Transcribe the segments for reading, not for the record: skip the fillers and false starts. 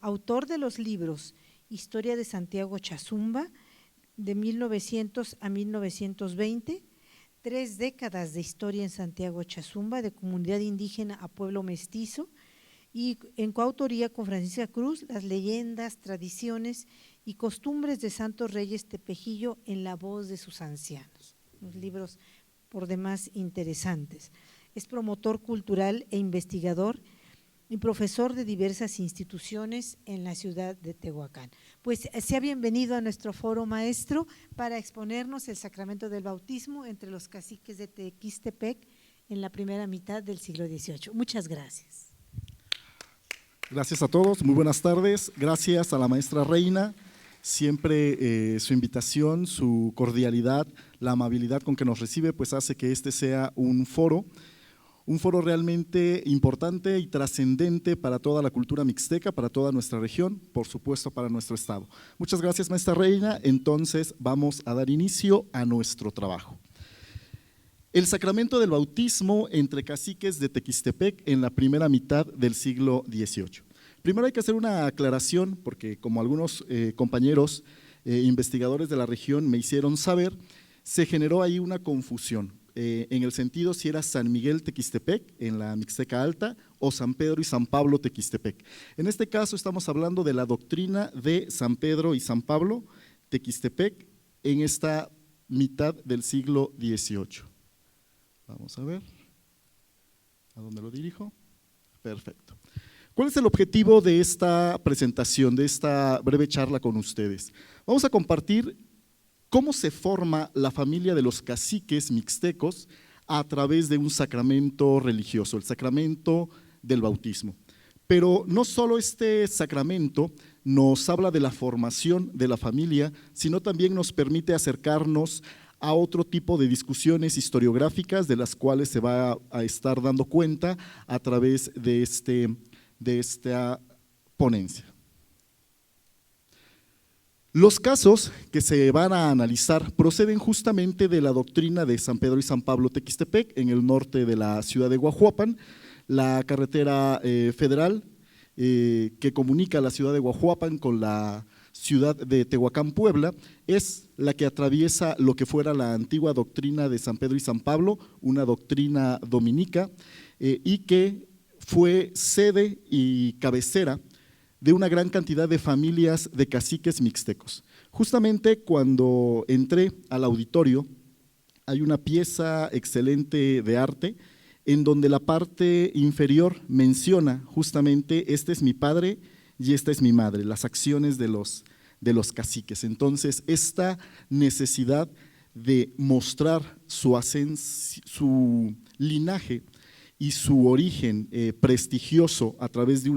autor de los libros Historia de Santiago Chazumba, de 1900 a 1920, 3 décadas de historia en Santiago Chazumba, de comunidad indígena a pueblo mestizo, y en coautoría con Francisca Cruz, Las leyendas, tradiciones y costumbres de Santos Reyes Tepejillo en la voz de sus ancianos. Los libros por demás interesantes. Es promotor cultural e investigador y profesor de diversas instituciones en la ciudad de Tehuacán. Pues sea bienvenido a nuestro foro, maestro, para exponernos el sacramento del bautismo entre los caciques de Tequistepec en la primera mitad del siglo XVIII. Muchas gracias. Gracias a todos, muy buenas tardes. Gracias a la maestra Reina, siempre su invitación, su cordialidad, la amabilidad con que nos recibe, pues hace que este sea un foro realmente importante y trascendente para toda la cultura mixteca, para toda nuestra región, por supuesto para nuestro estado. Muchas gracias, maestra Reina. Entonces vamos a dar inicio a nuestro trabajo. El sacramento del bautismo entre caciques de Tequistepec en la primera mitad del siglo XVIII. Primero hay que hacer una aclaración, porque como algunos compañeros investigadores de la región me hicieron saber, se generó ahí una confusión. En el sentido si era San Miguel Tequistepec en la Mixteca Alta o San Pedro y San Pablo Tequistepec. En este caso estamos hablando de la doctrina de San Pedro y San Pablo Tequistepec en esta mitad del siglo XVIII. Vamos a ver, ¿a dónde lo dirijo? Perfecto. ¿Cuál es el objetivo de esta presentación, de esta breve charla con ustedes? Vamos a compartir cómo se forma la familia de los caciques mixtecos a través de un sacramento religioso, el sacramento del bautismo. Pero no solo este sacramento nos habla de la formación de la familia, sino también nos permite acercarnos a otro tipo de discusiones historiográficas de las cuales se va a estar dando cuenta a través de esta ponencia. Los casos que se van a analizar proceden justamente de la doctrina de San Pedro y San Pablo Tequistepec en el norte de la ciudad de Guajuapan, la carretera federal que comunica la ciudad de Guajuapan con la ciudad de Tehuacán, Puebla, es la que atraviesa lo que fuera la antigua doctrina de San Pedro y San Pablo, una doctrina dominica, y que fue sede y cabecera de una gran cantidad de familias de caciques mixtecos. Justamente cuando entré al auditorio, hay una pieza excelente de arte en donde la parte inferior menciona justamente este es mi padre y esta es mi madre, las acciones de los caciques. Entonces, esta necesidad de mostrar su linaje y su origen prestigioso a través de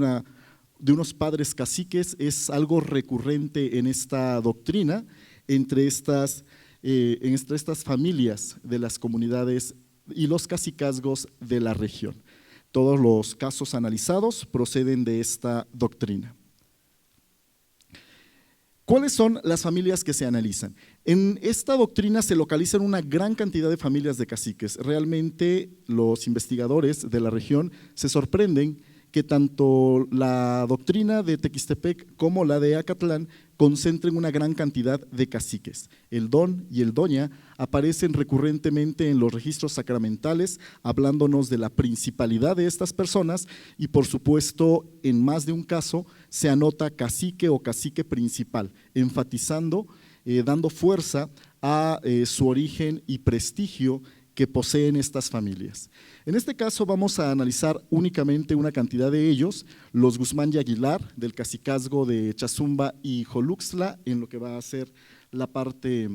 unos padres caciques es algo recurrente en esta doctrina, entre estas familias de las comunidades y los cacicazgos de la región. Todos los casos analizados proceden de esta doctrina. ¿Cuáles son las familias que se analizan? En esta doctrina se localizan una gran cantidad de familias de caciques. Realmente los investigadores de la región se sorprenden que tanto la doctrina de Tequistepec como la de Acatlán concentren una gran cantidad de caciques. El don y el doña aparecen recurrentemente en los registros sacramentales, hablándonos de la principalidad de estas personas y por supuesto en más de un caso se anota cacique o cacique principal, enfatizando, dando fuerza a su origen y prestigio que poseen estas familias. En este caso vamos a analizar únicamente una cantidad de ellos, los Guzmán y Aguilar del cacicazgo de Chazumba y Joluxtla, en lo que va a ser la parte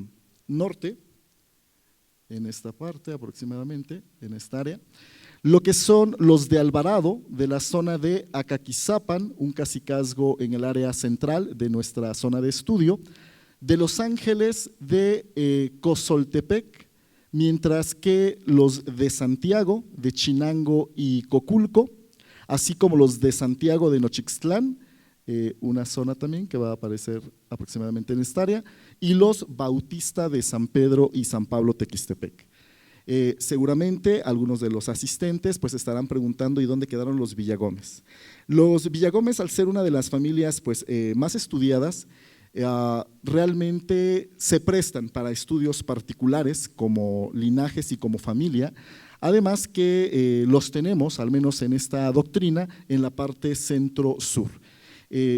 norte, en esta parte aproximadamente, en esta área. Lo que son los de Alvarado, de la zona de Acaquizapan, un cacicazgo en el área central de nuestra zona de estudio, de Los Ángeles de Cozoltepec, mientras que los de Santiago, de Chinango y Coculco, así como los de Santiago de Nochixtlán, una zona también que va a aparecer aproximadamente en esta área, y los Bautista de San Pedro y San Pablo Tequistepec. Seguramente algunos de los asistentes pues estarán preguntando ¿y dónde quedaron los Villagómez? Los Villagómez, al ser una de las familias pues, más estudiadas, realmente se prestan para estudios particulares como linajes y como familia, además que los tenemos, al menos en esta doctrina, en la parte centro-sur.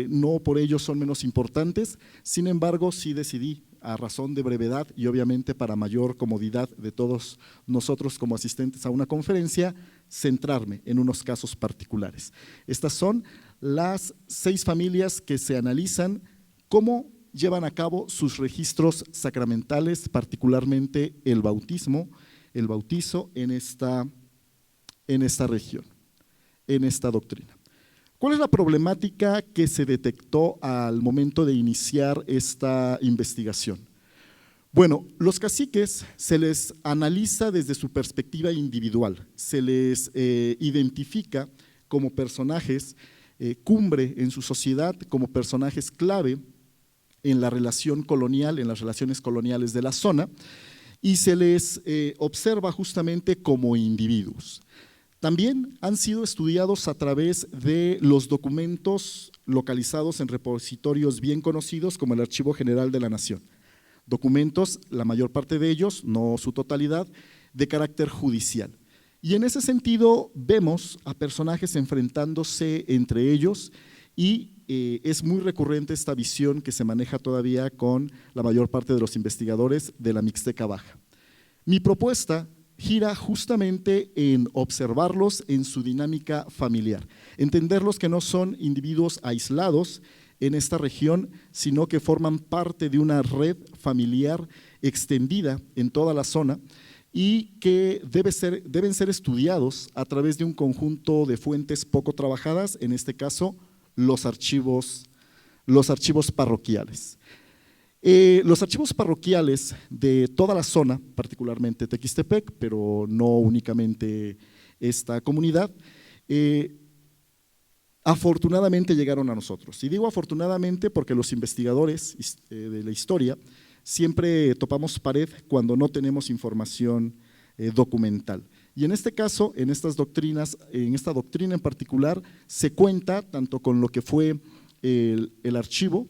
No por ello son menos importantes, sin embargo sí decidí, a razón de brevedad y obviamente para mayor comodidad de todos nosotros como asistentes a una conferencia, centrarme en unos casos particulares. Estas son las 6 familias que se analizan cómo llevan a cabo sus registros sacramentales, particularmente el bautismo, el bautizo en esta región, en esta doctrina. ¿Cuál es la problemática que se detectó al momento de iniciar esta investigación? Bueno, los caciques se les analiza desde su perspectiva individual, se les identifica como personajes cumbre en su sociedad, como personajes clave en la relación colonial, en las relaciones coloniales de la zona, y se les observa justamente como individuos. También han sido estudiados a través de los documentos localizados en repositorios bien conocidos como el Archivo General de la Nación. Documentos, la mayor parte de ellos, no su totalidad, de carácter judicial. Y en ese sentido vemos a personajes enfrentándose entre ellos y es muy recurrente esta visión que se maneja todavía con la mayor parte de los investigadores de la Mixteca Baja. Mi propuesta gira justamente en observarlos en su dinámica familiar, entenderlos que no son individuos aislados en esta región, sino que forman parte de una red familiar extendida en toda la zona y que deben ser estudiados a través de un conjunto de fuentes poco trabajadas, en este caso los archivos parroquiales. Los archivos parroquiales de toda la zona, particularmente Tequistepec, pero no únicamente esta comunidad, afortunadamente llegaron a nosotros. Y digo afortunadamente porque los investigadores de la historia siempre topamos pared cuando no tenemos información documental. Y en este caso, en estas doctrinas, en esta doctrina en particular, se cuenta tanto con lo que fue el archivo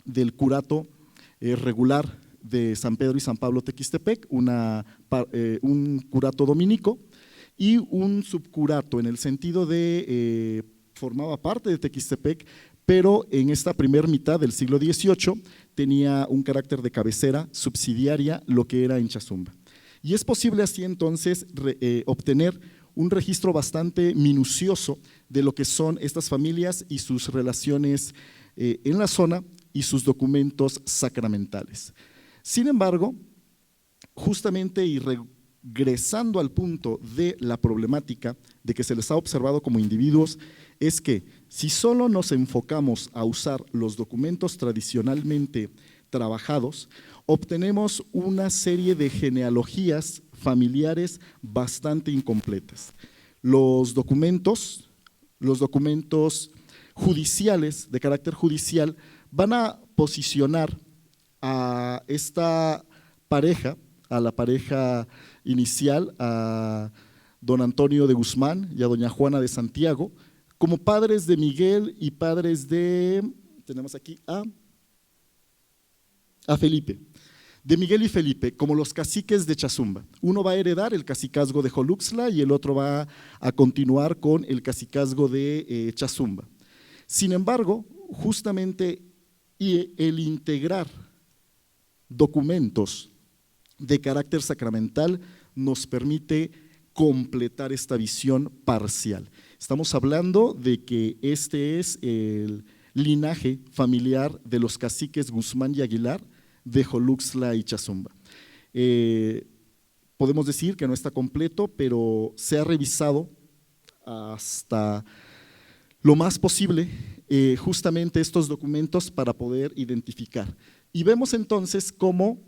del curato regular de San Pedro y San Pablo Tequistepec, un curato dominico y un subcurato en el sentido de formaba parte de Tequistepec, pero en esta primera mitad del siglo XVIII tenía un carácter de cabecera subsidiaria lo que era en Chazumba. Y es posible así entonces obtener un registro bastante minucioso de lo que son estas familias y sus relaciones en la zona y sus documentos sacramentales. Sin embargo, justamente y regresando al punto de la problemática de que se les ha observado como individuos, es que si solo nos enfocamos a usar los documentos tradicionalmente trabajados, obtenemos una serie de genealogías familiares bastante incompletas. Los documentos judiciales, de carácter judicial, van a posicionar a esta pareja, a la pareja inicial, a don Antonio de Guzmán y a doña Juana de Santiago, como padres de Miguel y padres de, tenemos aquí a Felipe, de Miguel y Felipe, como los caciques de Chazumba. Uno va a heredar el cacicazgo de Joluxtla y el otro va a continuar con el cacicazgo de Chazumba. Sin embargo, justamente el integrar documentos de carácter sacramental nos permite completar esta visión parcial. Estamos hablando de que este es el linaje familiar de los caciques Guzmán y Aguilar de Joluxtla y Chazumba. Podemos decir que no está completo, pero se ha revisado hasta lo más posible justamente estos documentos para poder identificar. Y vemos entonces cómo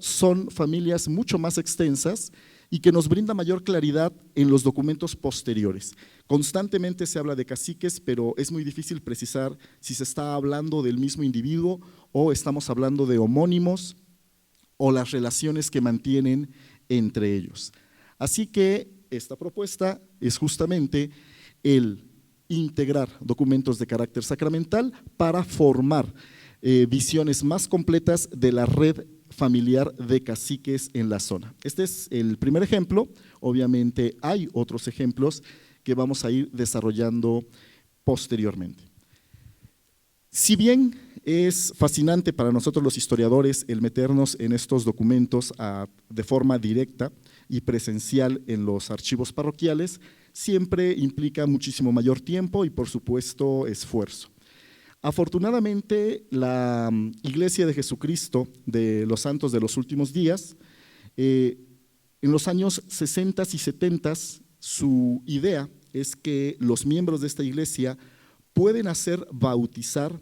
son familias mucho más extensas y que nos brinda mayor claridad en los documentos posteriores. Constantemente se habla de caciques, pero es muy difícil precisar si se está hablando del mismo individuo o estamos hablando de homónimos o las relaciones que mantienen entre ellos. Así que esta propuesta es justamente el integrar documentos de carácter sacramental para formar visiones más completas de la red familiar de caciques en la zona. Este es el primer ejemplo, obviamente hay otros ejemplos que vamos a ir desarrollando posteriormente. Si bien es fascinante para nosotros los historiadores el meternos en estos documentos de forma directa y presencial en los archivos parroquiales, siempre implica muchísimo mayor tiempo y por supuesto esfuerzo. Afortunadamente, la Iglesia de Jesucristo de los Santos de los Últimos Días, en los años 60 y 70, su idea es que los miembros de esta iglesia pueden hacer bautizar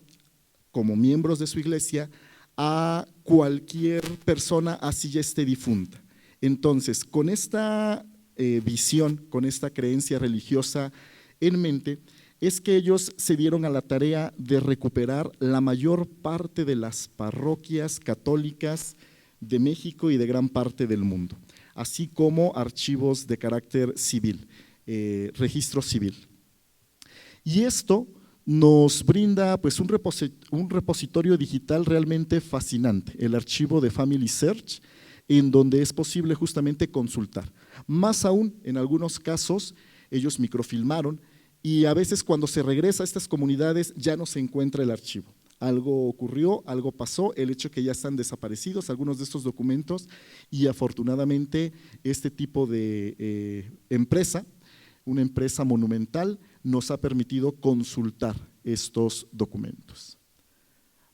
como miembros de su iglesia a cualquier persona así ya esté difunta. Entonces, con esta visión, con esta creencia religiosa en mente, es que ellos se dieron a la tarea de recuperar la mayor parte de las parroquias católicas de México y de gran parte del mundo, así como archivos de carácter civil, registro civil. Y esto nos brinda pues un repositorio digital realmente fascinante, el archivo de Family Search, en donde es posible justamente consultar. Más aún, en algunos casos, ellos microfilmaron y a veces cuando se regresa a estas comunidades ya no se encuentra el archivo. Algo ocurrió, algo pasó, el hecho que ya están desaparecidos algunos de estos documentos y afortunadamente este tipo de empresa, una empresa monumental, nos ha permitido consultar estos documentos.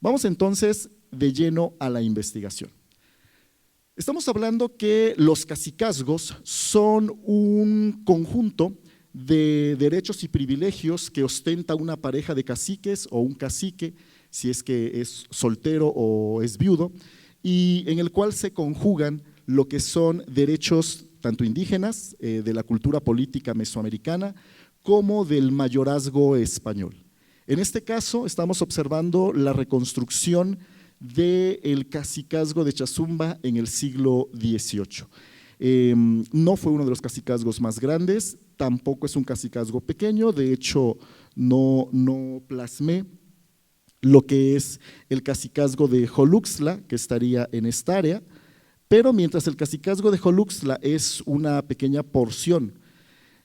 Vamos entonces de lleno a la investigación. Estamos hablando que los cacicazgos son un conjunto de derechos y privilegios que ostenta una pareja de caciques o un cacique, si es que es soltero o es viudo, y en el cual se conjugan lo que son derechos tanto indígenas, de la cultura política mesoamericana, como del mayorazgo español. En este caso estamos observando la reconstrucción del cacicazgo de Chazumba en el siglo XVIII. No fue uno de los cacicazgos más grandes, tampoco es un cacicazgo pequeño, de hecho no plasmé lo que es el cacicazgo de Joluxtla, que estaría en esta área, pero mientras el cacicazgo de Joluxtla es una pequeña porción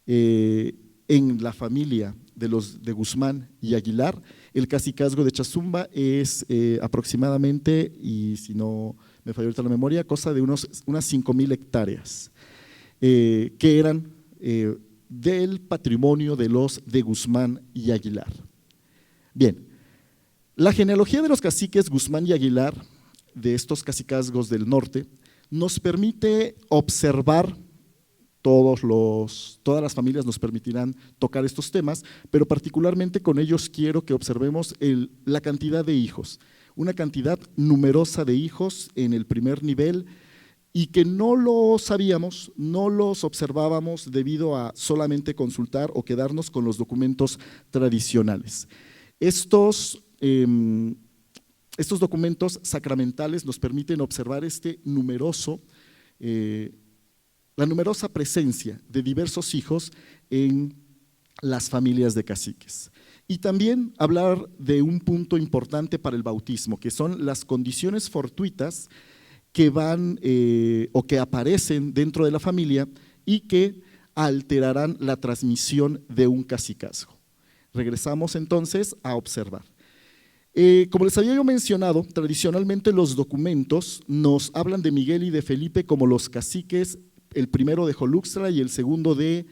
en la familia de los de Guzmán y Aguilar, el cacicazgo de Chazumba es aproximadamente, y si no me falló ahorita la memoria, cosa de unas 5,000 hectáreas, que eran del patrimonio de los de Guzmán y Aguilar. Bien, la genealogía de los caciques Guzmán y Aguilar, de estos cacicazgos del norte, nos permite observar, todas las familias nos permitirán tocar estos temas, pero particularmente con ellos quiero que observemos la cantidad de hijos, una cantidad numerosa de hijos en el primer nivel y que no lo sabíamos, no los observábamos debido a solamente consultar o quedarnos con los documentos tradicionales. Estos documentos sacramentales nos permiten observar la numerosa presencia de diversos hijos en las familias de caciques. Y también hablar de un punto importante para el bautismo, que son las condiciones fortuitas que van o que aparecen dentro de la familia y que alterarán la transmisión de un cacicazgo. Regresamos entonces a observar. Como les había yo mencionado, tradicionalmente los documentos nos hablan de Miguel y de Felipe como los caciques, el primero de Joluxtla y el segundo de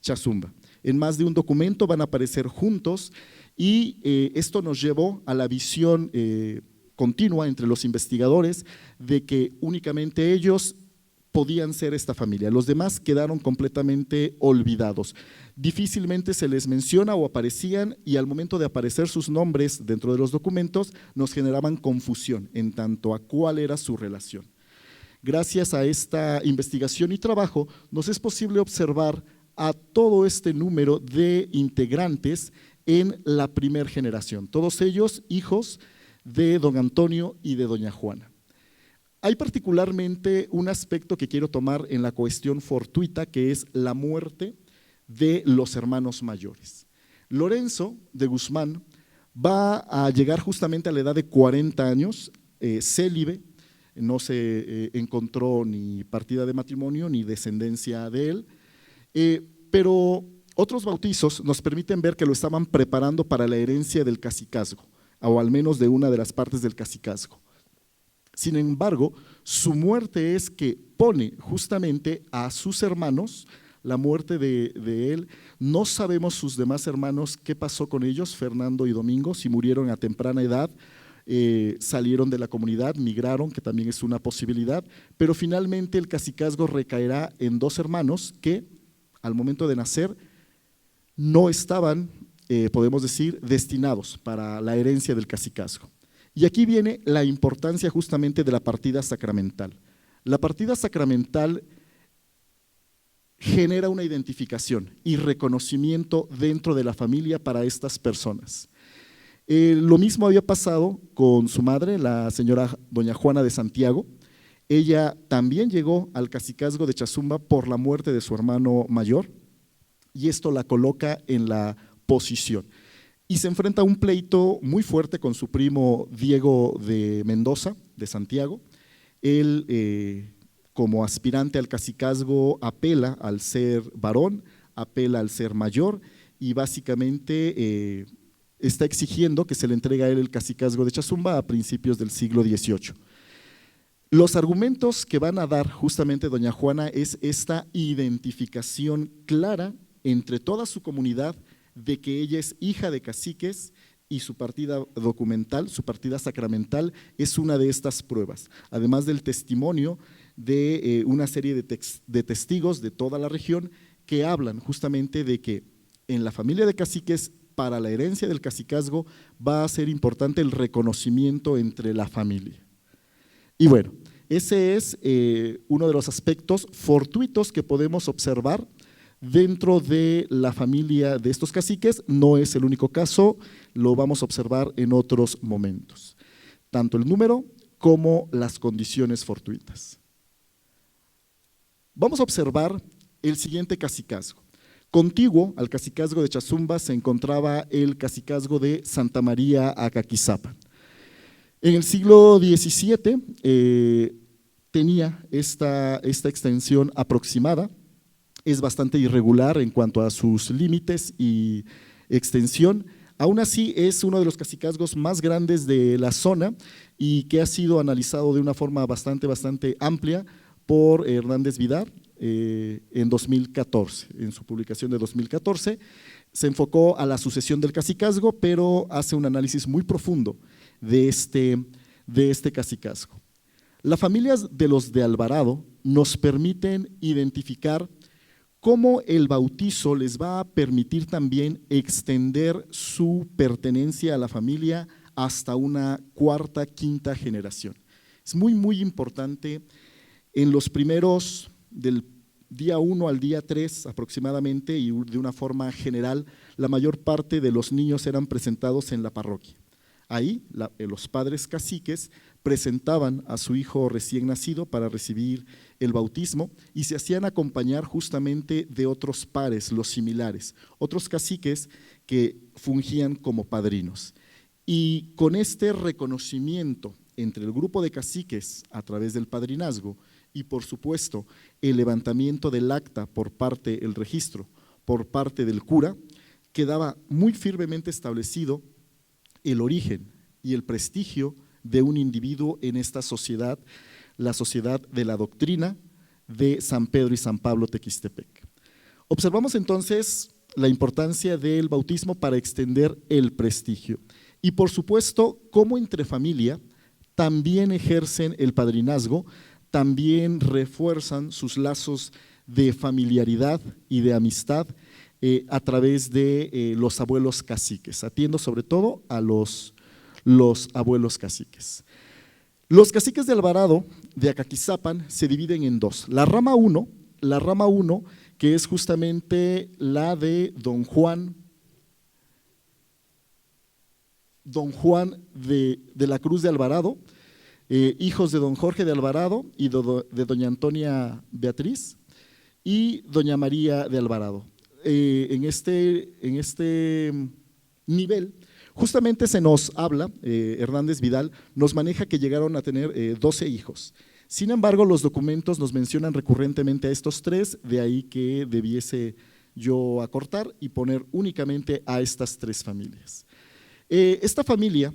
Chazumba. En más de un documento van a aparecer juntos y esto nos llevó a la visión continua entre los investigadores de que únicamente ellos podían ser esta familia, los demás quedaron completamente olvidados. Difícilmente se les menciona o aparecían y al momento de aparecer sus nombres dentro de los documentos nos generaban confusión en tanto a cuál era su relación. Gracias a esta investigación y trabajo nos es posible observar a todo este número de integrantes en la primera generación, todos ellos hijos de don Antonio y de doña Juana. Hay particularmente un aspecto que quiero tomar en la cuestión fortuita, que es la muerte de los hermanos mayores. Lorenzo de Guzmán va a llegar justamente a la edad de 40 años, célibe, no se encontró ni partida de matrimonio ni descendencia de él, pero otros bautizos nos permiten ver que lo estaban preparando para la herencia del cacicazgo, o al menos de una de las partes del cacicazgo. Sin embargo, su muerte es que pone justamente a sus hermanos, la muerte de él. No sabemos sus demás hermanos qué pasó con ellos, Fernando y Domingo, si murieron a temprana edad, salieron de la comunidad, migraron, que también es una posibilidad, pero finalmente el cacicazgo recaerá en dos hermanos que al momento de nacer no estaban, podemos decir, destinados para la herencia del cacicazgo. Y aquí viene la importancia justamente de la partida sacramental. La partida sacramental genera una identificación y reconocimiento dentro de la familia para estas personas. Lo mismo había pasado con su madre, la señora doña Juana de Santiago. Ella también llegó al cacicazgo de Chazumba por la muerte de su hermano mayor, y esto la coloca en la posición. Y se enfrenta a un pleito muy fuerte con su primo Diego de Mendoza, de Santiago. Él, como aspirante al cacicazgo, apela al ser varón, apela al ser mayor, y básicamente está exigiendo que se le entregue a él el cacicazgo de Chazumba a principios del siglo XVIII. Los argumentos que van a dar justamente doña Juana es esta identificación clara entre toda su comunidad de que ella es hija de caciques, y su partida documental, su partida sacramental es una de estas pruebas, además del testimonio de una serie de testigos de toda la región que hablan justamente de que en la familia de caciques, para la herencia del cacicazgo, va a ser importante el reconocimiento entre la familia. Y bueno, ese es uno de los aspectos fortuitos que podemos observar dentro de la familia de estos caciques. No es el único caso, lo vamos a observar en otros momentos, tanto el número como las condiciones fortuitas. Vamos a observar el siguiente cacicazgo. Contiguo al cacicazgo de Chazumba se encontraba el cacicazgo de Santa María Acaquizapan. En el siglo XVII tenía esta extensión aproximada. Es bastante irregular en cuanto a sus límites y extensión. Aún así es uno de los cacicazgos más grandes de la zona y que ha sido analizado de una forma bastante amplia por Hernández Vidar en 2014. En su publicación de 2014 se enfocó a la sucesión del cacicazgo, pero hace un análisis muy profundo de este cacicazgo. Las familias de los de Alvarado nos permiten identificar cómo el bautizo les va a permitir también extender su pertenencia a la familia hasta una cuarta, quinta generación. Es muy importante. En los primeros, del día 1 al día 3 aproximadamente, y de una forma general, la mayor parte de los niños eran presentados en la parroquia. Ahí los padres caciques presentaban a su hijo recién nacido para recibir el bautismo y se hacían acompañar justamente de otros pares, los similares, otros caciques que fungían como padrinos. Y con este reconocimiento entre el grupo de caciques a través del padrinazgo y por supuesto el levantamiento del acta por parte, el registro por parte del cura, quedaba muy firmemente establecido el origen y el prestigio de un individuo en esta sociedad, la sociedad de la doctrina de San Pedro y San Pablo Tequistepec. Observamos entonces la importancia del bautismo para extender el prestigio y por supuesto cómo entre familia también ejercen el padrinazgo, también refuerzan sus lazos de familiaridad y de amistad a través de los abuelos caciques, atiendo sobre todo a los abuelos caciques. Los caciques de Alvarado de Acaquizapan se dividen en dos. La rama 1, que es justamente la de don Juan de la Cruz de Alvarado, hijos de don Jorge de Alvarado y de doña Antonia Beatriz y doña María de Alvarado. En este nivel justamente se nos habla, Hernández Vidal nos maneja que llegaron a tener 12 hijos. Sin embargo, los documentos nos mencionan recurrentemente a estos 3, de ahí que debiese yo acortar y poner únicamente a estas 3 familias. Esta familia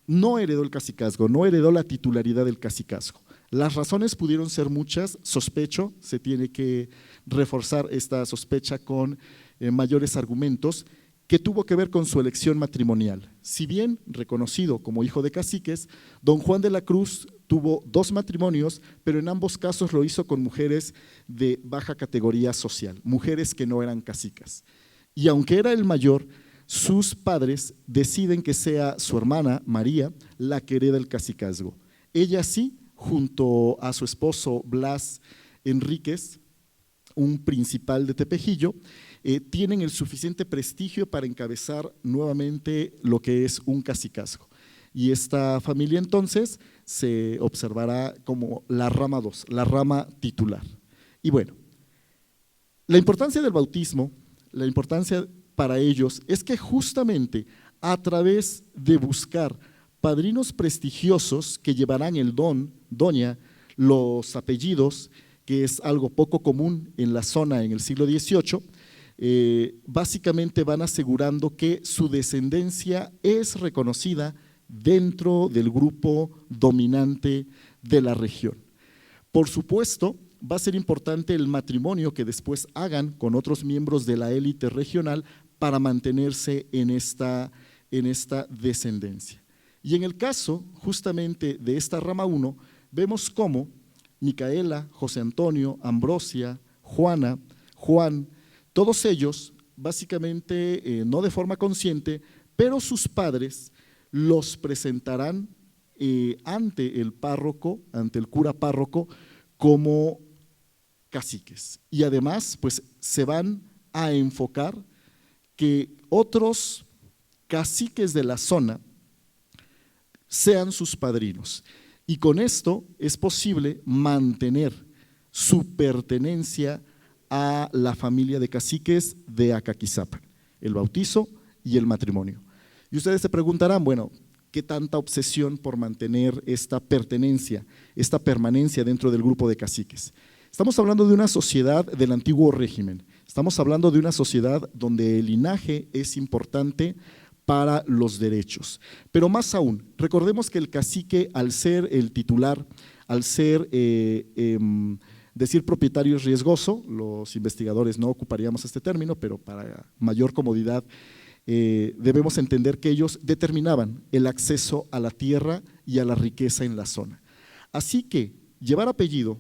no heredó el cacicazgo, no heredó la titularidad del cacicazgo. Las razones pudieron ser muchas, sospecho, se tiene que reforzar esta sospecha con mayores argumentos, que tuvo que ver con su elección matrimonial. Si bien reconocido como hijo de caciques, don Juan de la Cruz tuvo 2 matrimonios, pero en ambos casos lo hizo con mujeres de baja categoría social, mujeres que no eran cacicas. Y aunque era el mayor, sus padres deciden que sea su hermana María la que hereda el cacicazgo. Ella sí, junto a su esposo Blas Enríquez, un principal de Tepejillo, tienen el suficiente prestigio para encabezar nuevamente lo que es un cacicazgo. Y esta familia entonces se observará como la rama 2, la rama titular. Y bueno, la importancia del bautismo, la importancia para ellos es que justamente a través de buscar padrinos prestigiosos que llevarán el don, doña, los apellidos, que es algo poco común en la zona en el siglo XVIII, básicamente van asegurando que su descendencia es reconocida dentro del grupo dominante de la región. Por supuesto, va a ser importante el matrimonio que después hagan con otros miembros de la élite regional para mantenerse en esta descendencia. Y en el caso justamente de esta rama 1, vemos cómo Micaela, José Antonio, Ambrosia, Juana, Juan, todos ellos básicamente no de forma consciente, pero sus padres los presentarán ante el párroco, ante el cura párroco, como caciques. Y además, pues se van a enfocar que otros caciques de la zona sean sus padrinos. Y con esto es posible mantener su pertenencia a la familia de caciques de Acaquizapan, el bautizo y el matrimonio. Y ustedes se preguntarán, bueno, ¿qué tanta obsesión por mantener esta pertenencia, esta permanencia dentro del grupo de caciques? Estamos hablando de una sociedad del antiguo régimen, estamos hablando de una sociedad donde el linaje es importante para los derechos. Pero más aún, recordemos que el cacique, al ser el titular, al ser decir propietario es riesgoso, los investigadores no ocuparíamos este término, pero para mayor comodidad debemos entender que ellos determinaban el acceso a la tierra y a la riqueza en la zona. Así que llevar apellido,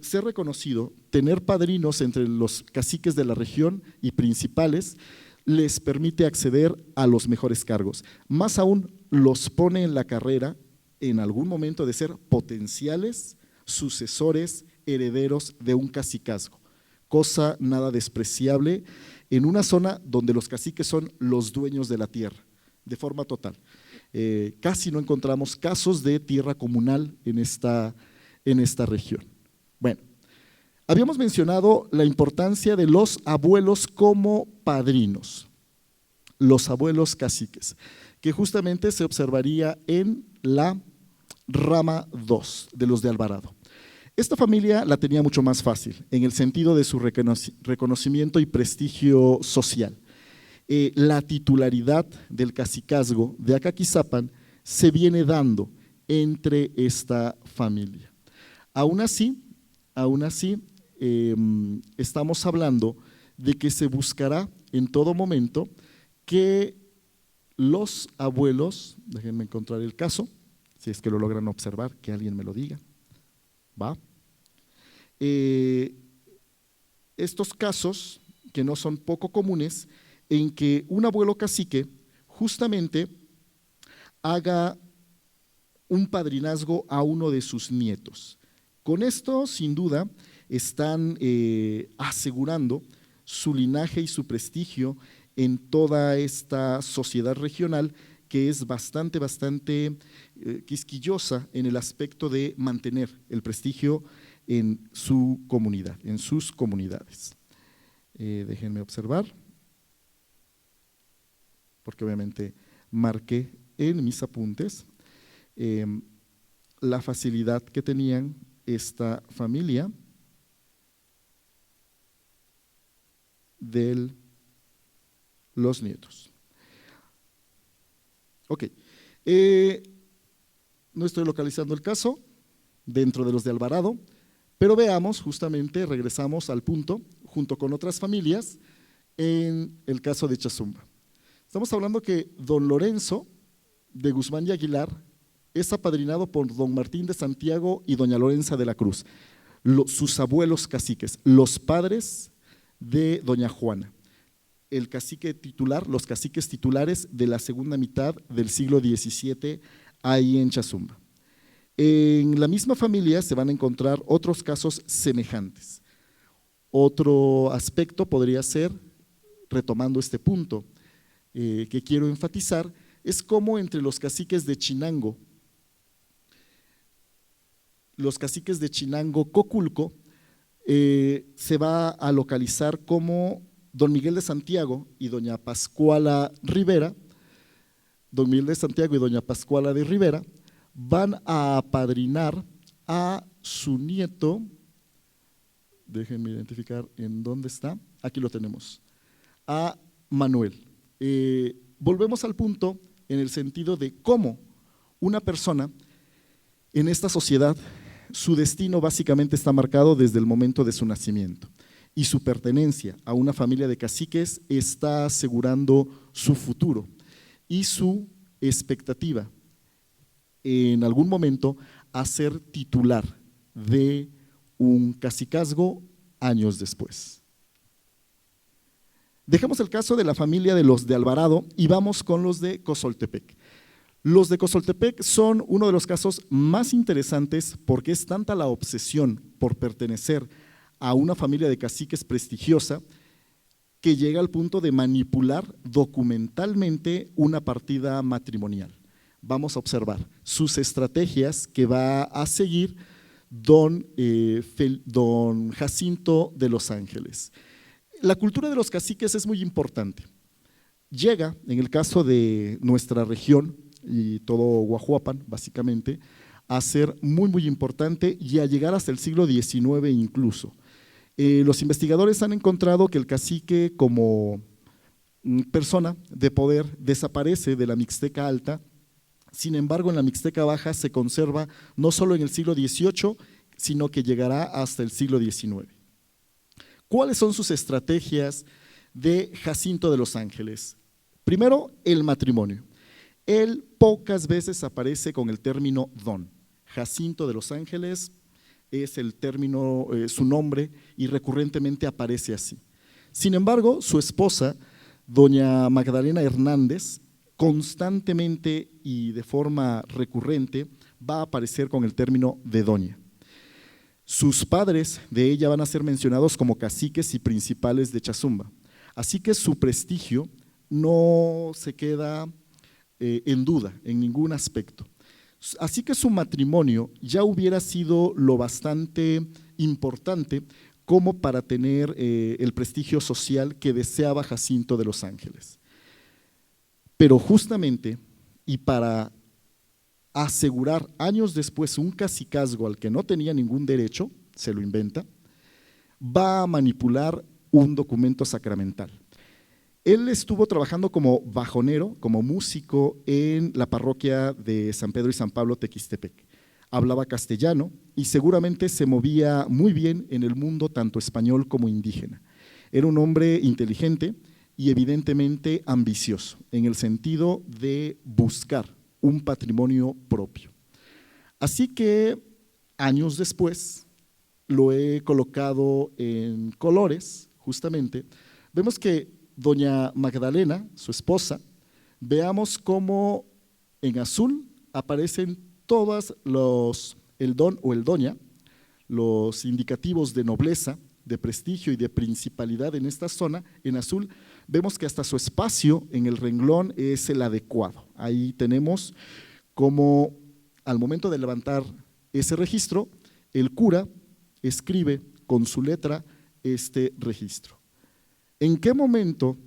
ser reconocido, tener padrinos entre los caciques de la región y principales, les permite acceder a los mejores cargos. Más aún, los pone en la carrera en algún momento de ser potenciales sucesores, herederos de un cacicazgo, cosa nada despreciable en una zona donde los caciques son los dueños de la tierra, de forma total. Casi no encontramos casos de tierra comunal en esta región. Bueno, habíamos mencionado la importancia de los abuelos como padrinos, los abuelos caciques, que justamente se observaría en la rama 2 de los de Alvarado. Esta familia la tenía mucho más fácil en el sentido de su reconocimiento y prestigio social. La titularidad del cacicazgo de Acaquizapan se viene dando entre esta familia. Aún así, estamos hablando de que se buscará en todo momento que los abuelos, déjenme encontrar el caso, si es que lo logran observar, que alguien me lo diga, ¿va? Estos casos que no son poco comunes en que un abuelo cacique justamente haga un padrinazgo a uno de sus nietos. Con esto, sin duda, están asegurando su linaje y su prestigio en toda esta sociedad regional que es bastante quisquillosa en el aspecto de mantener el prestigio en su comunidad, en sus comunidades. Déjenme observar, porque obviamente marqué en mis apuntes la facilidad que tenían esta familia de los nietos. Ok, no estoy localizando el caso dentro de los de Alvarado, pero veamos justamente, regresamos al punto, junto con otras familias, en el caso de Chazumba. Estamos hablando que don Lorenzo de Guzmán y Aguilar es apadrinado por don Martín de Santiago y doña Lorenza de la Cruz, sus abuelos caciques, los padres de doña Juana, el cacique titular, los caciques titulares de la segunda mitad del siglo XVII ahí en Chazumba. En la misma familia se van a encontrar otros casos semejantes. Otro aspecto podría ser, retomando este punto que quiero enfatizar, es cómo entre los caciques de Chinango Coculco, se va a localizar como don Miguel de Santiago y doña Pascuala Rivera, don Miguel de Santiago y doña Pascuala de Rivera van a apadrinar a su nieto, déjenme identificar en dónde está, aquí lo tenemos, a Manuel. Volvemos al punto en el sentido de cómo una persona en esta sociedad, su destino básicamente está marcado desde el momento de su nacimiento y su pertenencia a una familia de caciques está asegurando su futuro y su expectativa en algún momento a ser titular de un cacicazgo años después. Dejamos el caso de la familia de los de Alvarado y vamos con los de Cozoltepec. Los de Cozoltepec son uno de los casos más interesantes porque es tanta la obsesión por pertenecer a una familia de caciques prestigiosa que llega al punto de manipular documentalmente una partida matrimonial. Vamos a observar sus estrategias que va a seguir don Jacinto de los Ángeles. La cultura de los caciques es muy importante. Llega, en el caso de nuestra región y todo Guajuapan, básicamente, a ser muy importante y a llegar hasta el siglo XIX incluso. Los investigadores han encontrado que el cacique como persona de poder desaparece de la Mixteca Alta, sin embargo en la Mixteca Baja se conserva no solo en el siglo XVIII, sino que llegará hasta el siglo XIX. ¿Cuáles son sus estrategias de Jacinto de los Ángeles? Primero, el matrimonio. Él pocas veces aparece con el término don. Jacinto de los Ángeles es el término, su nombre, y recurrentemente aparece así. Sin embargo, su esposa, doña Magdalena Hernández, constantemente y de forma recurrente va a aparecer con el término de doña. Sus padres de ella van a ser mencionados como caciques y principales de Chazumba, así que su prestigio no se queda en duda en ningún aspecto. Así que su matrimonio ya hubiera sido lo bastante importante como para tener el prestigio social que deseaba Jacinto de los Ángeles. Pero justamente, y para asegurar años después un cacicazgo al que no tenía ningún derecho, se lo inventa, va a manipular un documento sacramental. Él estuvo trabajando como bajonero, como músico en la parroquia de San Pedro y San Pablo Tequistepec. Hablaba castellano y seguramente se movía muy bien en el mundo tanto español como indígena. Era un hombre inteligente y evidentemente ambicioso, en el sentido de buscar un patrimonio propio. Así que años después, lo he colocado en colores, justamente, vemos que doña Magdalena, su esposa, veamos cómo en azul aparecen todos el don o el doña, los indicativos de nobleza, de prestigio y de principalidad en esta zona. En azul vemos que hasta su espacio en el renglón es el adecuado. ahí tenemos cómo al momento de levantar ese registro, el cura escribe con su letra este registro. ¿En qué momento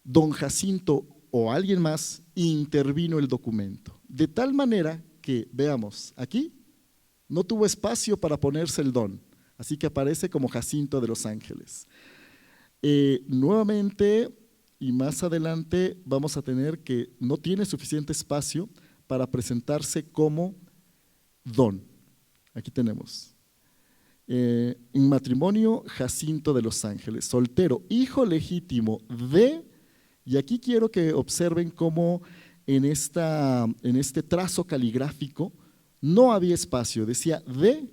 don Jacinto o alguien más intervino el documento? De tal manera que, veamos, aquí no tuvo espacio para ponerse el don, así que aparece como Jacinto de los Ángeles. Nuevamente y más adelante vamos a tener que no tiene suficiente espacio para presentarse como don. Aquí tenemos. En matrimonio, Jacinto de los Ángeles, soltero, hijo legítimo de, y aquí quiero que observen cómo en este trazo caligráfico no había espacio, decía de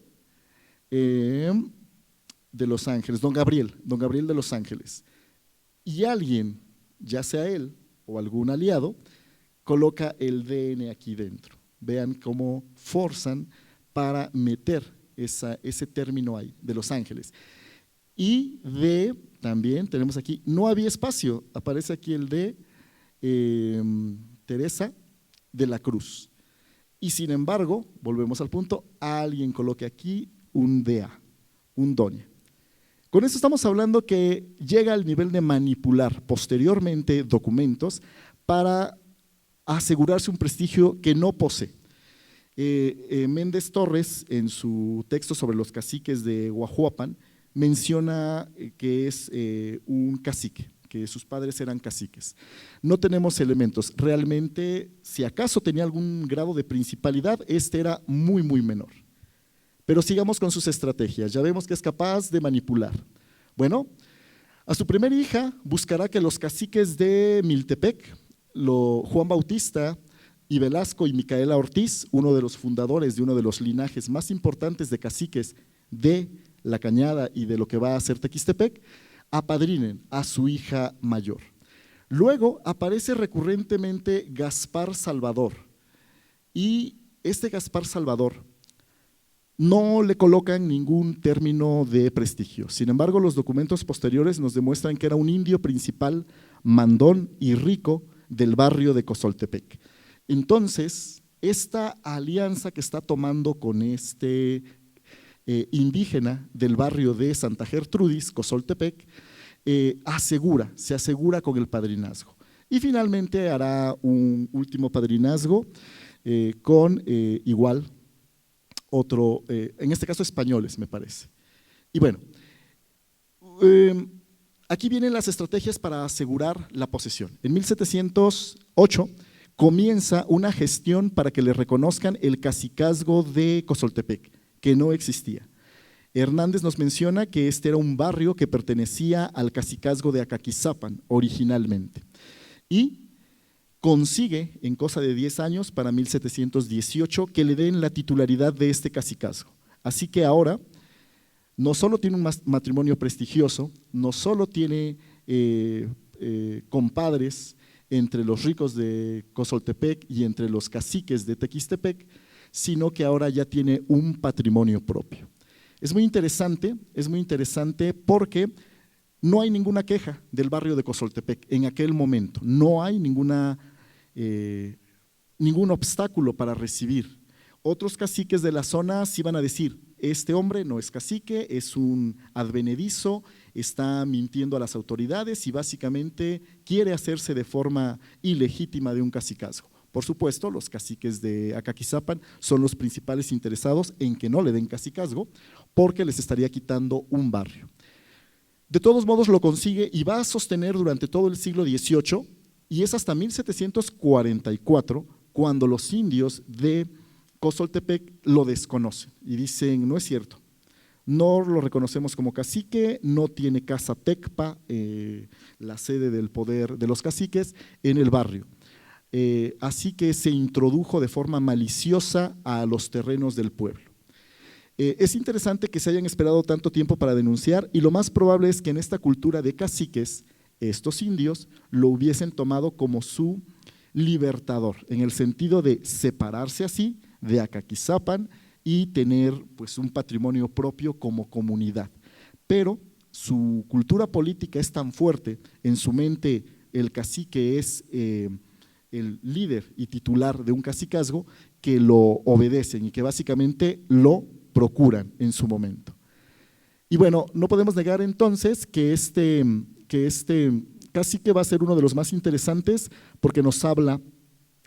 Los Ángeles, don Gabriel de Los Ángeles. Y alguien, ya sea él o algún aliado, coloca el DN aquí dentro. Vean cómo forzan para meter ese término ahí, de Los Ángeles. Y también tenemos aquí, no había espacio, aparece aquí el de Teresa de la Cruz. Y sin embargo, volvemos al punto, alguien coloque aquí un DA, un doña. Con eso estamos hablando que llega al nivel de manipular posteriormente documentos para asegurarse un prestigio que no posee. Méndez Torres, en su texto sobre los caciques de Guajuapan, menciona que es un cacique, que sus padres eran caciques. No tenemos elementos, realmente si acaso tenía algún grado de principalidad, este era muy menor. Pero sigamos con sus estrategias, ya vemos que es capaz de manipular. Bueno, a su primera hija buscará que los caciques de Miltepec, Juan Bautista y Velasco y Micaela Ortiz, uno de los fundadores de uno de los linajes más importantes de caciques de La Cañada y de lo que va a ser Tequistepec, apadrinen a su hija mayor. Luego aparece recurrentemente Gaspar Salvador, y este Gaspar Salvador no le colocan ningún término de prestigio. Sin embargo, los documentos posteriores nos demuestran que era un indio principal, mandón y rico del barrio de Cozoltepec. Entonces, esta alianza que está tomando con este indígena del barrio de Santa Gertrudis, Cozoltepec, se asegura con el padrinazgo. Y finalmente hará un último padrinazgo con igual otro, en este caso españoles, me parece. Y bueno, aquí vienen las estrategias para asegurar la posesión. En 1708 comienza una gestión para que le reconozcan el cacicazgo de Cozoltepec, que no existía. Hernández nos menciona que este era un barrio que pertenecía al cacicazgo de Acaquizapan originalmente, y consigue en cosa de 10 años, para 1718, que le den la titularidad de este cacicazgo. Así que ahora no solo tiene un matrimonio prestigioso, no solo tiene compadres entre los ricos de Cozoltepec y entre los caciques de Tequistepec, sino que ahora ya tiene un patrimonio propio. Es muy interesante porque no hay ninguna queja del barrio de Cozoltepec en aquel momento, no hay ningún obstáculo para recibir. Otros caciques de la zona sí van a decir, este hombre no es cacique, es un advenedizo, está mintiendo a las autoridades y básicamente quiere hacerse de forma ilegítima de un cacicazgo. Por supuesto, los caciques de Acaquizapan son los principales interesados en que no le den cacicazgo porque les estaría quitando un barrio. De todos modos lo consigue y va a sostener durante todo el siglo XVIII, y es hasta 1744 cuando los indios de Cozoltepec lo desconocen y dicen, no es cierto, no lo reconocemos como cacique, no tiene casa Tecpa, la sede del poder de los caciques, en el barrio. Así que se introdujo de forma maliciosa a los terrenos del pueblo. Es interesante que se hayan esperado tanto tiempo para denunciar, y lo más probable es que en esta cultura de caciques, estos indios lo hubiesen tomado como su libertador, en el sentido de separarse así de Acaquizapan y tener pues un patrimonio propio como comunidad. Pero su cultura política es tan fuerte, en su mente el cacique es el líder y titular de un cacicazgo, que lo obedecen y que básicamente lo procuran en su momento. Y bueno, no podemos negar entonces que este cacique va a ser uno de los más interesantes porque nos habla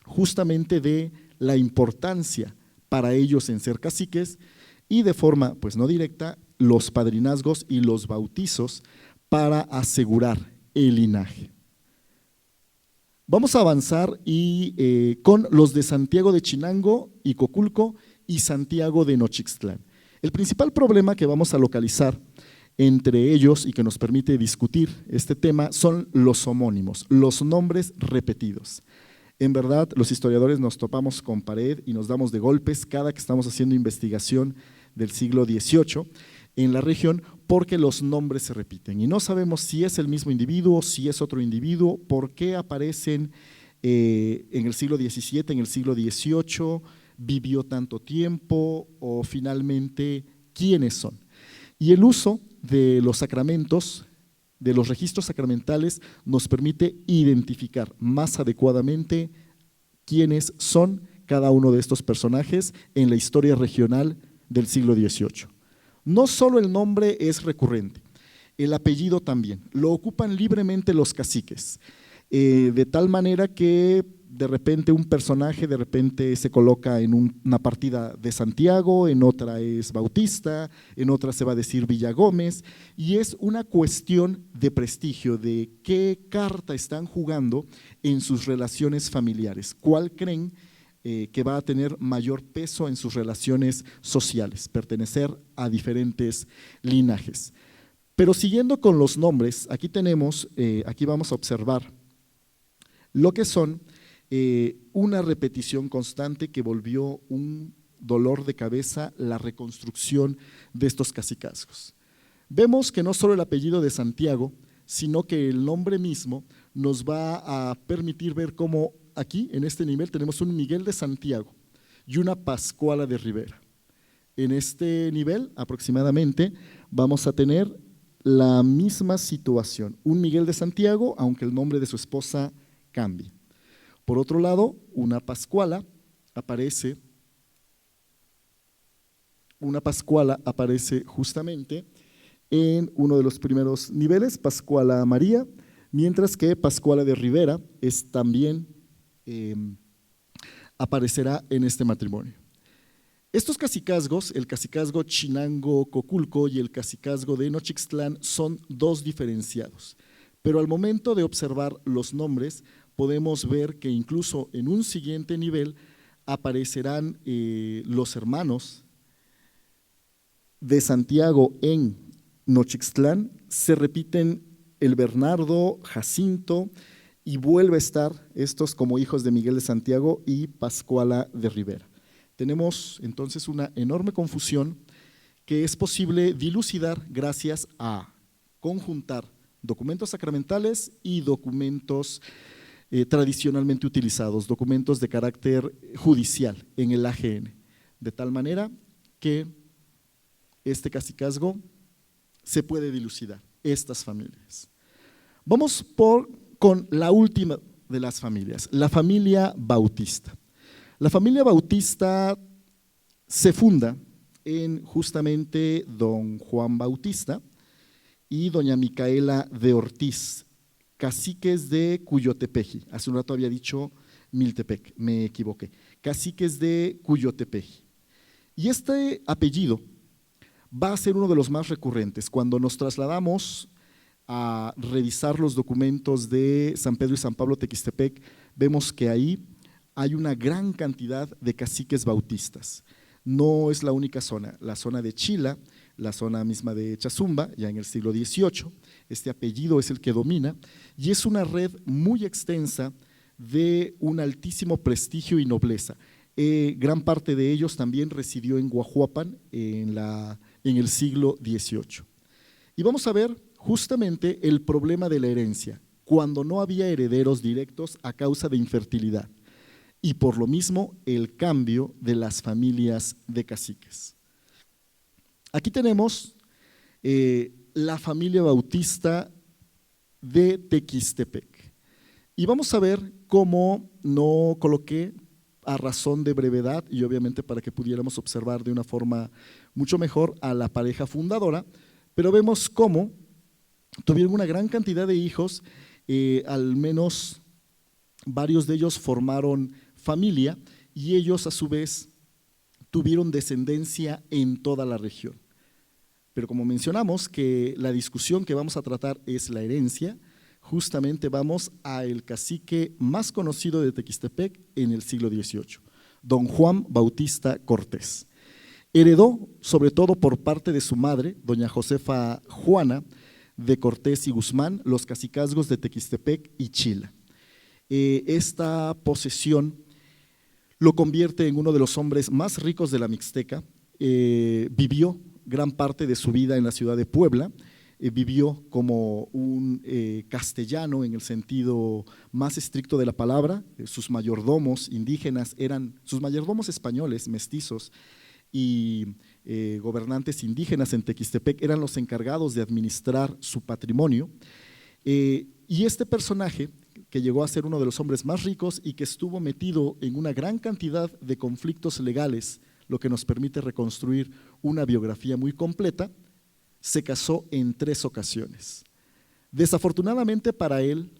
justamente de la importancia para ellos en ser caciques y de forma pues no directa los padrinazgos y los bautizos para asegurar el linaje. Vamos a avanzar con los de Santiago de Chinango y Coculco y Santiago de Nochixtlán. El principal problema que vamos a localizar entre ellos y que nos permite discutir este tema son los homónimos, los nombres repetidos. En verdad, los historiadores nos topamos con pared y nos damos de golpes cada que estamos haciendo investigación del siglo XVIII en la región porque los nombres se repiten y no sabemos si es el mismo individuo, si es otro individuo, por qué aparecen en el siglo XVII, en el siglo XVIII, vivió tanto tiempo o finalmente quiénes son. Y el uso de los sacramentos, de los registros sacramentales, nos permite identificar más adecuadamente quiénes son cada uno de estos personajes en la historia regional del siglo XVIII. No solo el nombre es recurrente, el apellido también, lo ocupan libremente los caciques, de tal manera que de repente un personaje de repente se coloca en una partida de Santiago, en otra es Bautista, en otra se va a decir Villagómez, y es una cuestión de prestigio, de qué carta están jugando en sus relaciones familiares, cuál creen que va a tener mayor peso en sus relaciones sociales, pertenecer a diferentes linajes. Pero siguiendo con los nombres, aquí vamos a observar lo que son una repetición constante que volvió un dolor de cabeza la reconstrucción de estos cacicazgos. Vemos que no solo el apellido de Santiago, sino que el nombre mismo nos va a permitir ver cómo aquí, en este nivel, tenemos un Miguel de Santiago y una Pascuala de Rivera. En este nivel, aproximadamente, vamos a tener la misma situación, un Miguel de Santiago, aunque el nombre de su esposa cambie. Por otro lado, una Pascuala aparece justamente en uno de los primeros niveles, Pascuala María, mientras que Pascuala de Rivera también aparecerá en este matrimonio. Estos cacicazgos, el cacicazgo Chinango-Coculco y el cacicazgo de Nochixtlán, son dos diferenciados, pero al momento de observar los nombres podemos ver que incluso en un siguiente nivel aparecerán los hermanos de Santiago en Nochixtlán, se repiten el Bernardo, Jacinto, y vuelve a estar estos como hijos de Miguel de Santiago y Pascuala de Rivera. Tenemos entonces una enorme confusión que es posible dilucidar gracias a conjuntar documentos sacramentales y documentos tradicionalmente utilizados, documentos de carácter judicial en el AGN, de tal manera que este cacicazgo se puede dilucidar, estas familias. Vamos con la última de las familias, la familia Bautista. La familia Bautista se funda en justamente don Juan Bautista y doña Micaela de Ortiz, caciques de Cuyotepeji. Hace un rato había dicho Miltepec, me equivoqué. Caciques de Cuyotepeji. Y este apellido va a ser uno de los más recurrentes. Cuando nos trasladamos a revisar los documentos de San Pedro y San Pablo Tequistepec, vemos que ahí hay una gran cantidad de caciques bautistas. No es la única zona, la zona de Chila, la zona misma de Chazumba, ya en el siglo XVIII, este apellido es el que domina y es una red muy extensa de un altísimo prestigio y nobleza. Gran parte de ellos también residió en Guajuapan en el siglo XVIII. Y vamos a ver justamente el problema de la herencia, cuando no había herederos directos a causa de infertilidad y por lo mismo el cambio de las familias de caciques. Aquí tenemos la familia Bautista de Tequistepec. Y vamos a ver cómo no coloqué a razón de brevedad y obviamente para que pudiéramos observar de una forma mucho mejor a la pareja fundadora, pero vemos cómo tuvieron una gran cantidad de hijos, al menos varios de ellos formaron familia y ellos a su vez tuvieron descendencia en toda la región. Pero como mencionamos que la discusión que vamos a tratar es la herencia, justamente vamos al cacique más conocido de Tequistepec en el siglo XVIII, don Juan Bautista Cortés. Heredó, sobre todo por parte de su madre, doña Josefa Juana de Cortés y Guzmán, los cacicazgos de Tequistepec y Chila. Esta posesión lo convierte en uno de los hombres más ricos de la Mixteca. Vivió gran parte de su vida en la ciudad de Puebla, vivió como un castellano en el sentido más estricto de la palabra. Sus mayordomos indígenas eran, sus mayordomos españoles, mestizos y gobernantes indígenas en Tequistepec eran los encargados de administrar su patrimonio. Y este personaje, que llegó a ser uno de los hombres más ricos y que estuvo metido en una gran cantidad de conflictos legales, lo que nos permite reconstruir una biografía muy completa, se casó en 3 ocasiones. Desafortunadamente para él,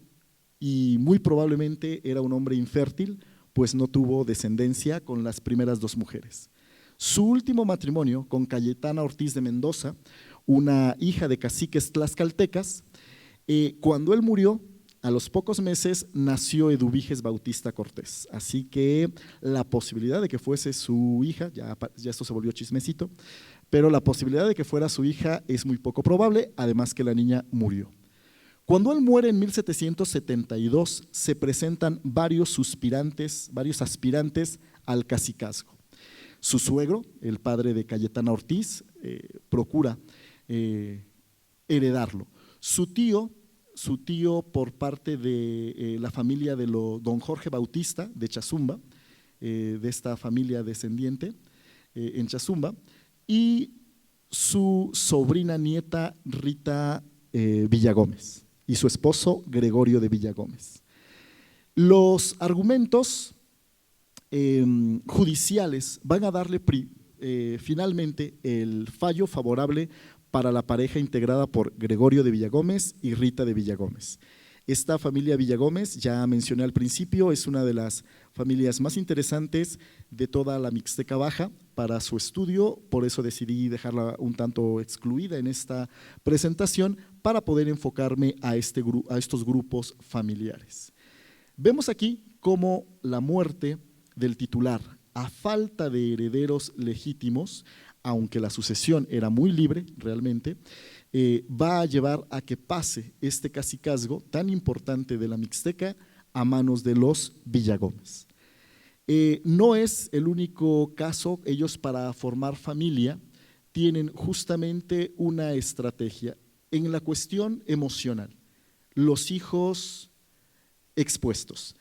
y muy probablemente era un hombre infértil, pues no tuvo descendencia con las primeras 2 mujeres. Su último matrimonio con Cayetana Ortiz de Mendoza, una hija de caciques tlaxcaltecas, cuando él murió, a los pocos meses nació Eduviges Bautista Cortés, así que la posibilidad de que fuese su hija, ya esto se volvió chismecito, pero la posibilidad de que fuera su hija es muy poco probable, además que la niña murió. Cuando él muere en 1772, se presentan varios aspirantes al cacicazgo. Su suegro, el padre de Cayetana Ortiz, procura heredarlo. Su tío por parte de la familia de don Jorge Bautista de Chazumba, de esta familia descendiente en Chazumba, y su sobrina nieta Rita Villagómez y su esposo Gregorio de Villagómez. Los argumentos judiciales van a darle finalmente el fallo favorable para la pareja integrada por Gregorio de Villagómez y Rita de Villagómez. Esta familia Villagómez, ya mencioné al principio, es una de las familias más interesantes de toda la Mixteca Baja para su estudio, por eso decidí dejarla un tanto excluida en esta presentación para poder enfocarme a estos grupos familiares. Vemos aquí cómo la muerte del titular, a falta de herederos legítimos, aunque la sucesión era muy libre realmente, va a llevar a que pase este cacicazgo tan importante de la Mixteca a manos de los Villagómez. No es el único caso, ellos para formar familia tienen justamente una estrategia en la cuestión emocional, los hijos expuestos.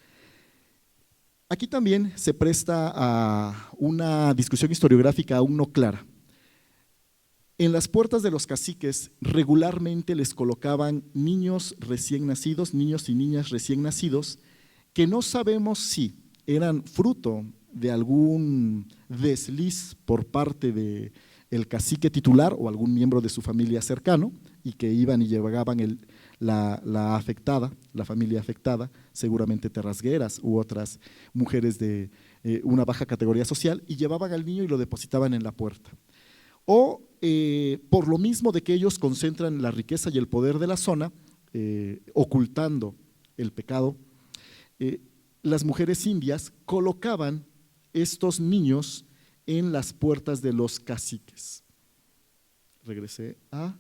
Aquí también se presta a una discusión historiográfica aún no clara. En las puertas de los caciques regularmente les colocaban niños recién nacidos, niños y niñas recién nacidos, que no sabemos si eran fruto de algún desliz por parte del cacique titular o algún miembro de su familia cercano y que iban y llevaban la afectada, la familia afectada, seguramente terrasgueras u otras mujeres de una baja categoría social, y llevaban al niño y lo depositaban en la puerta. O por lo mismo de que ellos concentran la riqueza y el poder de la zona, ocultando el pecado, las mujeres indias colocaban estos niños en las puertas de los caciques. Regresé a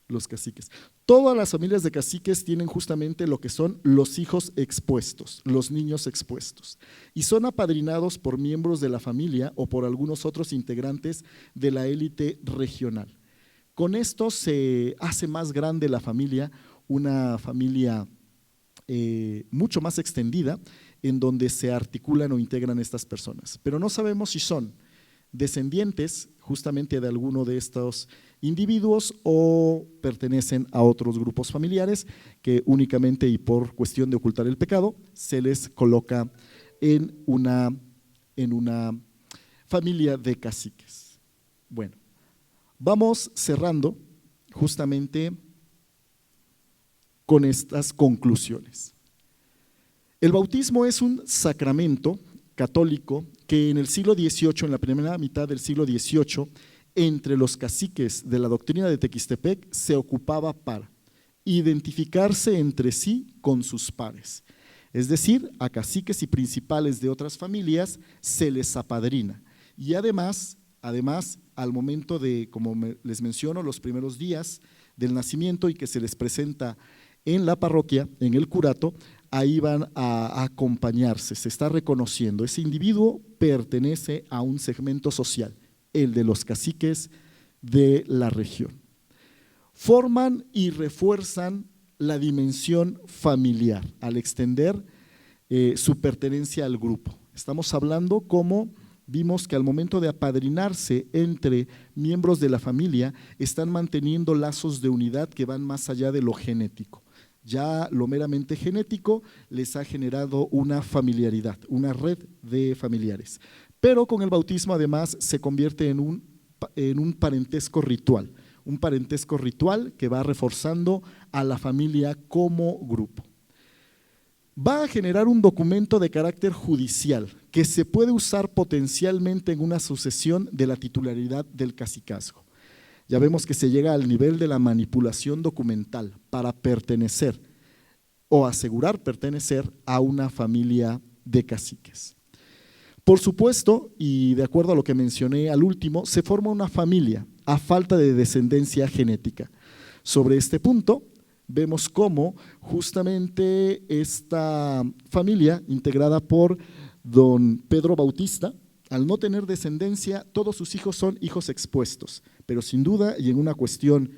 los caciques. Todas las familias de caciques tienen justamente lo que son los hijos expuestos, los niños expuestos, y son apadrinados por miembros de la familia o por algunos otros integrantes de la élite regional. Con esto se hace más grande la familia, una familia mucho más extendida, en donde se articulan o integran estas personas, pero no sabemos si son descendientes justamente de alguno de estos individuos o pertenecen a otros grupos familiares que únicamente y por cuestión de ocultar el pecado se les coloca en una familia de caciques. Bueno, vamos cerrando justamente con estas conclusiones. El bautismo es un sacramento católico que en el siglo XVIII, en la primera mitad del siglo XVIII, entre los caciques de la doctrina de Tequistepec se ocupaba para identificarse entre sí con sus pares. Es decir, a caciques y principales de otras familias se les apadrina. Y además, al momento de, como les menciono, los primeros días del nacimiento y que se les presenta en la parroquia, en el curato, ahí van a acompañarse, se está reconociendo, ese individuo pertenece a un segmento social, el de los caciques de la región. Forman y refuerzan la dimensión familiar al extender su pertenencia al grupo. Estamos hablando como vimos que al momento de apadrinarse entre miembros de la familia están manteniendo lazos de unidad que van más allá de lo genético. Ya lo meramente genético les ha generado una familiaridad, una red de familiares. Pero con el bautismo además se convierte en un parentesco ritual, que va reforzando a la familia como grupo. Va a generar un documento de carácter judicial que se puede usar potencialmente en una sucesión de la titularidad del cacicazgo. Ya vemos que se llega al nivel de la manipulación documental para pertenecer o asegurar pertenecer a una familia de caciques. Por supuesto, y de acuerdo a lo que mencioné al último, se forma una familia a falta de descendencia genética. Sobre este punto, vemos cómo justamente esta familia, integrada por don Pedro Bautista, al no tener descendencia, todos sus hijos son hijos expuestos, pero sin duda y en una cuestión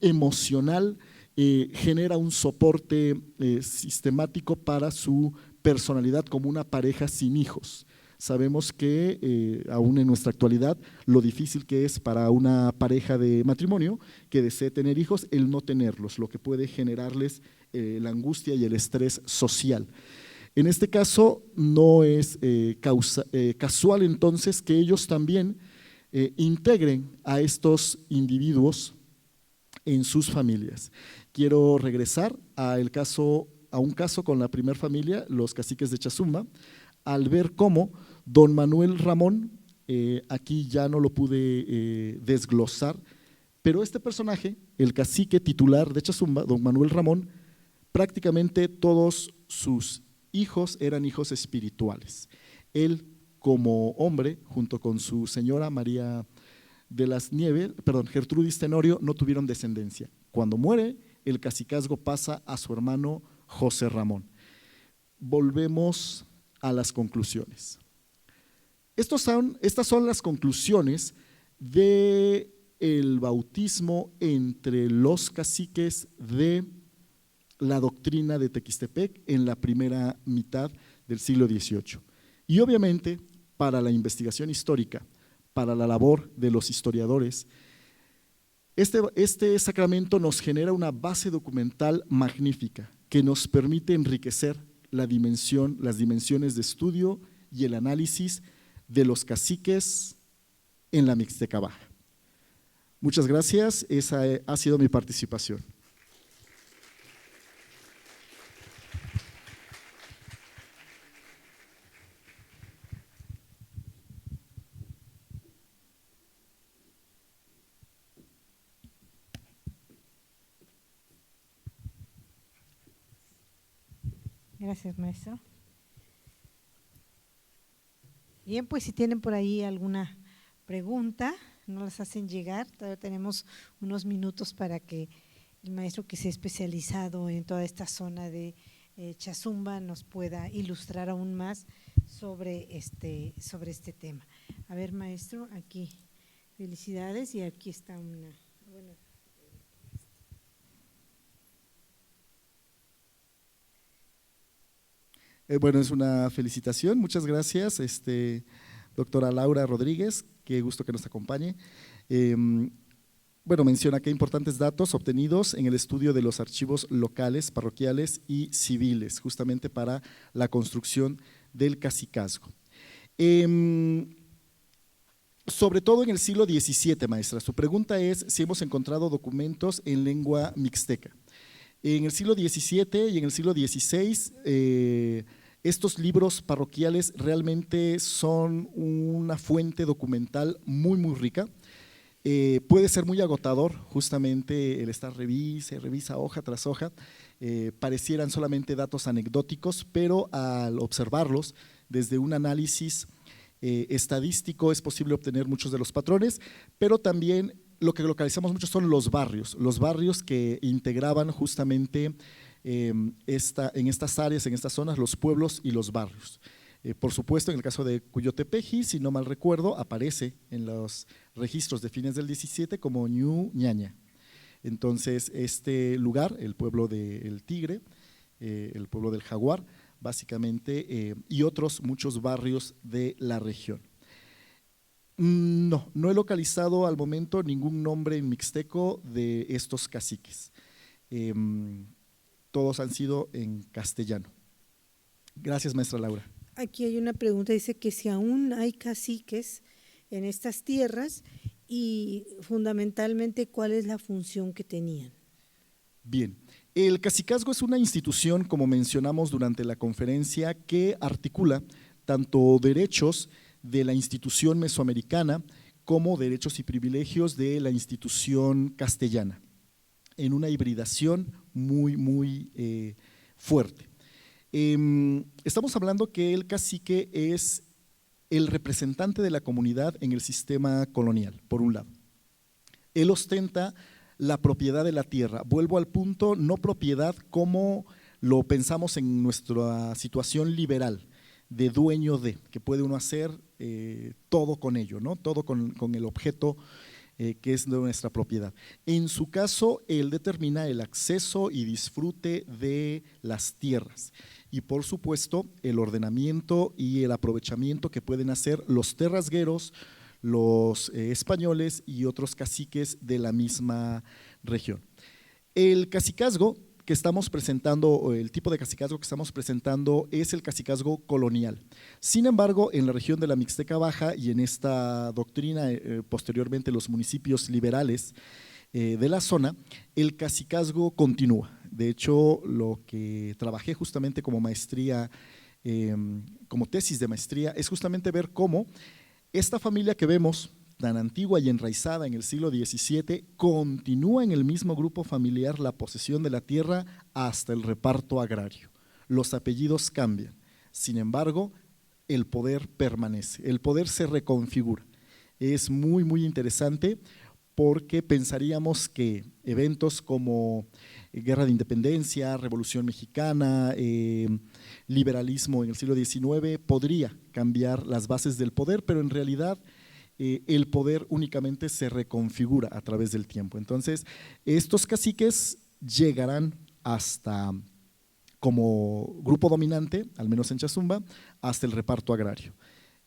emocional genera un soporte sistemático para su personalidad como una pareja sin hijos. Sabemos que aún en nuestra actualidad lo difícil que es para una pareja de matrimonio que desee tener hijos el no tenerlos, lo que puede generarles la angustia y el estrés social. En este caso no es casual entonces que ellos también integren a estos individuos en sus familias. Quiero regresar a un caso con la primera familia, los caciques de Chazumba, al ver cómo don Manuel Ramón, aquí ya no lo pude desglosar, pero este personaje, el cacique titular de Chazumba, don Manuel Ramón, prácticamente todos sus hijos eran hijos espirituales. Él como hombre, junto con su señora María de las Nieves, Gertrudis Tenorio, no tuvieron descendencia. Cuando muere, el cacicazgo pasa a su hermano José Ramón. Volvemos a las conclusiones. Estas son las conclusiones del bautismo entre los caciques de la doctrina de Tequistepec en la primera mitad del siglo XVIII. Y obviamente, para la investigación histórica, para la labor de los historiadores, este sacramento nos genera una base documental magnífica que nos permite enriquecer las dimensiones de estudio y el análisis de los caciques en la Mixteca Baja. Muchas gracias, esa ha sido mi participación. Gracias, maestro. Bien, pues si tienen por ahí alguna pregunta, nos las hacen llegar. Todavía tenemos unos minutos para que el maestro que se ha especializado en toda esta zona de Chazumba nos pueda ilustrar aún más sobre este tema. A ver, maestro, aquí felicidades y aquí está una buena. Bueno, es una felicitación, muchas gracias, doctora Laura Rodríguez, qué gusto que nos acompañe. Bueno, menciona que importantes datos obtenidos en el estudio de los archivos locales, parroquiales y civiles, justamente para la construcción del cacicazgo. Sobre todo en el siglo XVII, maestra, su pregunta es si hemos encontrado documentos en lengua mixteca. En el siglo XVII y en el siglo XVI, estos libros parroquiales realmente son una fuente documental muy, muy rica. Puede ser muy agotador justamente el estar revisa hoja tras hoja, parecieran solamente datos anecdóticos, pero al observarlos desde un análisis estadístico es posible obtener muchos de los patrones, pero también lo que localizamos mucho son los barrios que integraban justamente en estas áreas, en estas zonas, los pueblos y los barrios. Por supuesto, en el caso de Cuyotepeji, si no mal recuerdo, aparece en los registros de fines del 17 como Ñu Ñaña. Entonces, este lugar, el pueblo del Tigre, el pueblo del Jaguar, básicamente, y otros muchos barrios de la región. No he localizado al momento ningún nombre en mixteco de estos caciques. Todos han sido en castellano. Gracias, maestra Laura. Aquí hay una pregunta, dice que si aún hay caciques en estas tierras y fundamentalmente cuál es la función que tenían. Bien, el cacicazgo es una institución, como mencionamos durante la conferencia, que articula tanto derechos de la institución mesoamericana como derechos y privilegios de la institución castellana, en una hibridación muy, muy fuerte. Estamos hablando que el cacique es el representante de la comunidad en el sistema colonial, por un lado. Él ostenta la propiedad de la tierra. Vuelvo al punto, no propiedad como lo pensamos en nuestra situación liberal, de dueño de, que puede uno hacer todo con ello, ¿no? Todo con el objeto que es de nuestra propiedad. En su caso, él determina el acceso y disfrute de las tierras y, por supuesto, el ordenamiento y el aprovechamiento que pueden hacer los terrasgueros, los españoles y otros caciques de la misma región. El cacicazgo que estamos presentando, o el tipo de cacicazgo que estamos presentando, es el cacicazgo colonial. Sin embargo, en la región de la Mixteca Baja y en esta doctrina, posteriormente los municipios liberales de la zona, el cacicazgo continúa. De hecho, lo que trabajé justamente como maestría, como tesis de maestría, es justamente ver cómo esta familia que vemos, tan antigua y enraizada en el siglo XVII, continúa en el mismo grupo familiar la posesión de la tierra hasta el reparto agrario. Los apellidos cambian, sin embargo, el poder permanece, el poder se reconfigura. Es muy, muy interesante porque pensaríamos que eventos como Guerra de Independencia, Revolución Mexicana, liberalismo en el siglo XIX podría cambiar las bases del poder, pero en realidad el poder únicamente se reconfigura a través del tiempo. Entonces, estos caciques llegarán hasta, como grupo dominante, al menos en Chazumba, hasta el reparto agrario.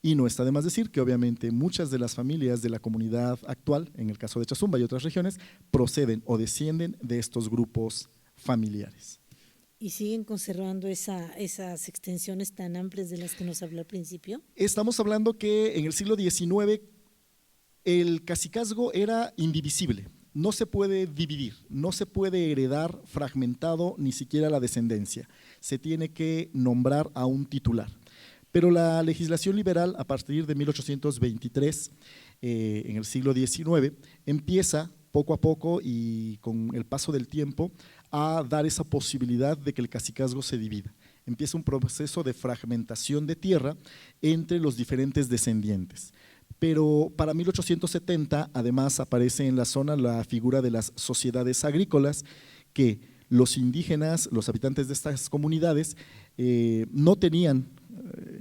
Y no está de más decir que obviamente muchas de las familias de la comunidad actual, en el caso de Chazumba y otras regiones, proceden o descienden de estos grupos familiares. ¿Y siguen conservando esas extensiones tan amplias de las que nos habló al principio? Estamos hablando que en el siglo XIX el cacicazgo era indivisible, no se puede dividir, no se puede heredar fragmentado ni siquiera la descendencia, se tiene que nombrar a un titular. Pero la legislación liberal a partir de 1823, en el siglo XIX, empieza poco a poco y con el paso del tiempo a dar esa posibilidad de que el cacicazgo se divida. Empieza un proceso de fragmentación de tierra entre los diferentes descendientes. Pero para 1870 además aparece en la zona la figura de las sociedades agrícolas que los indígenas, los habitantes de estas comunidades no tenían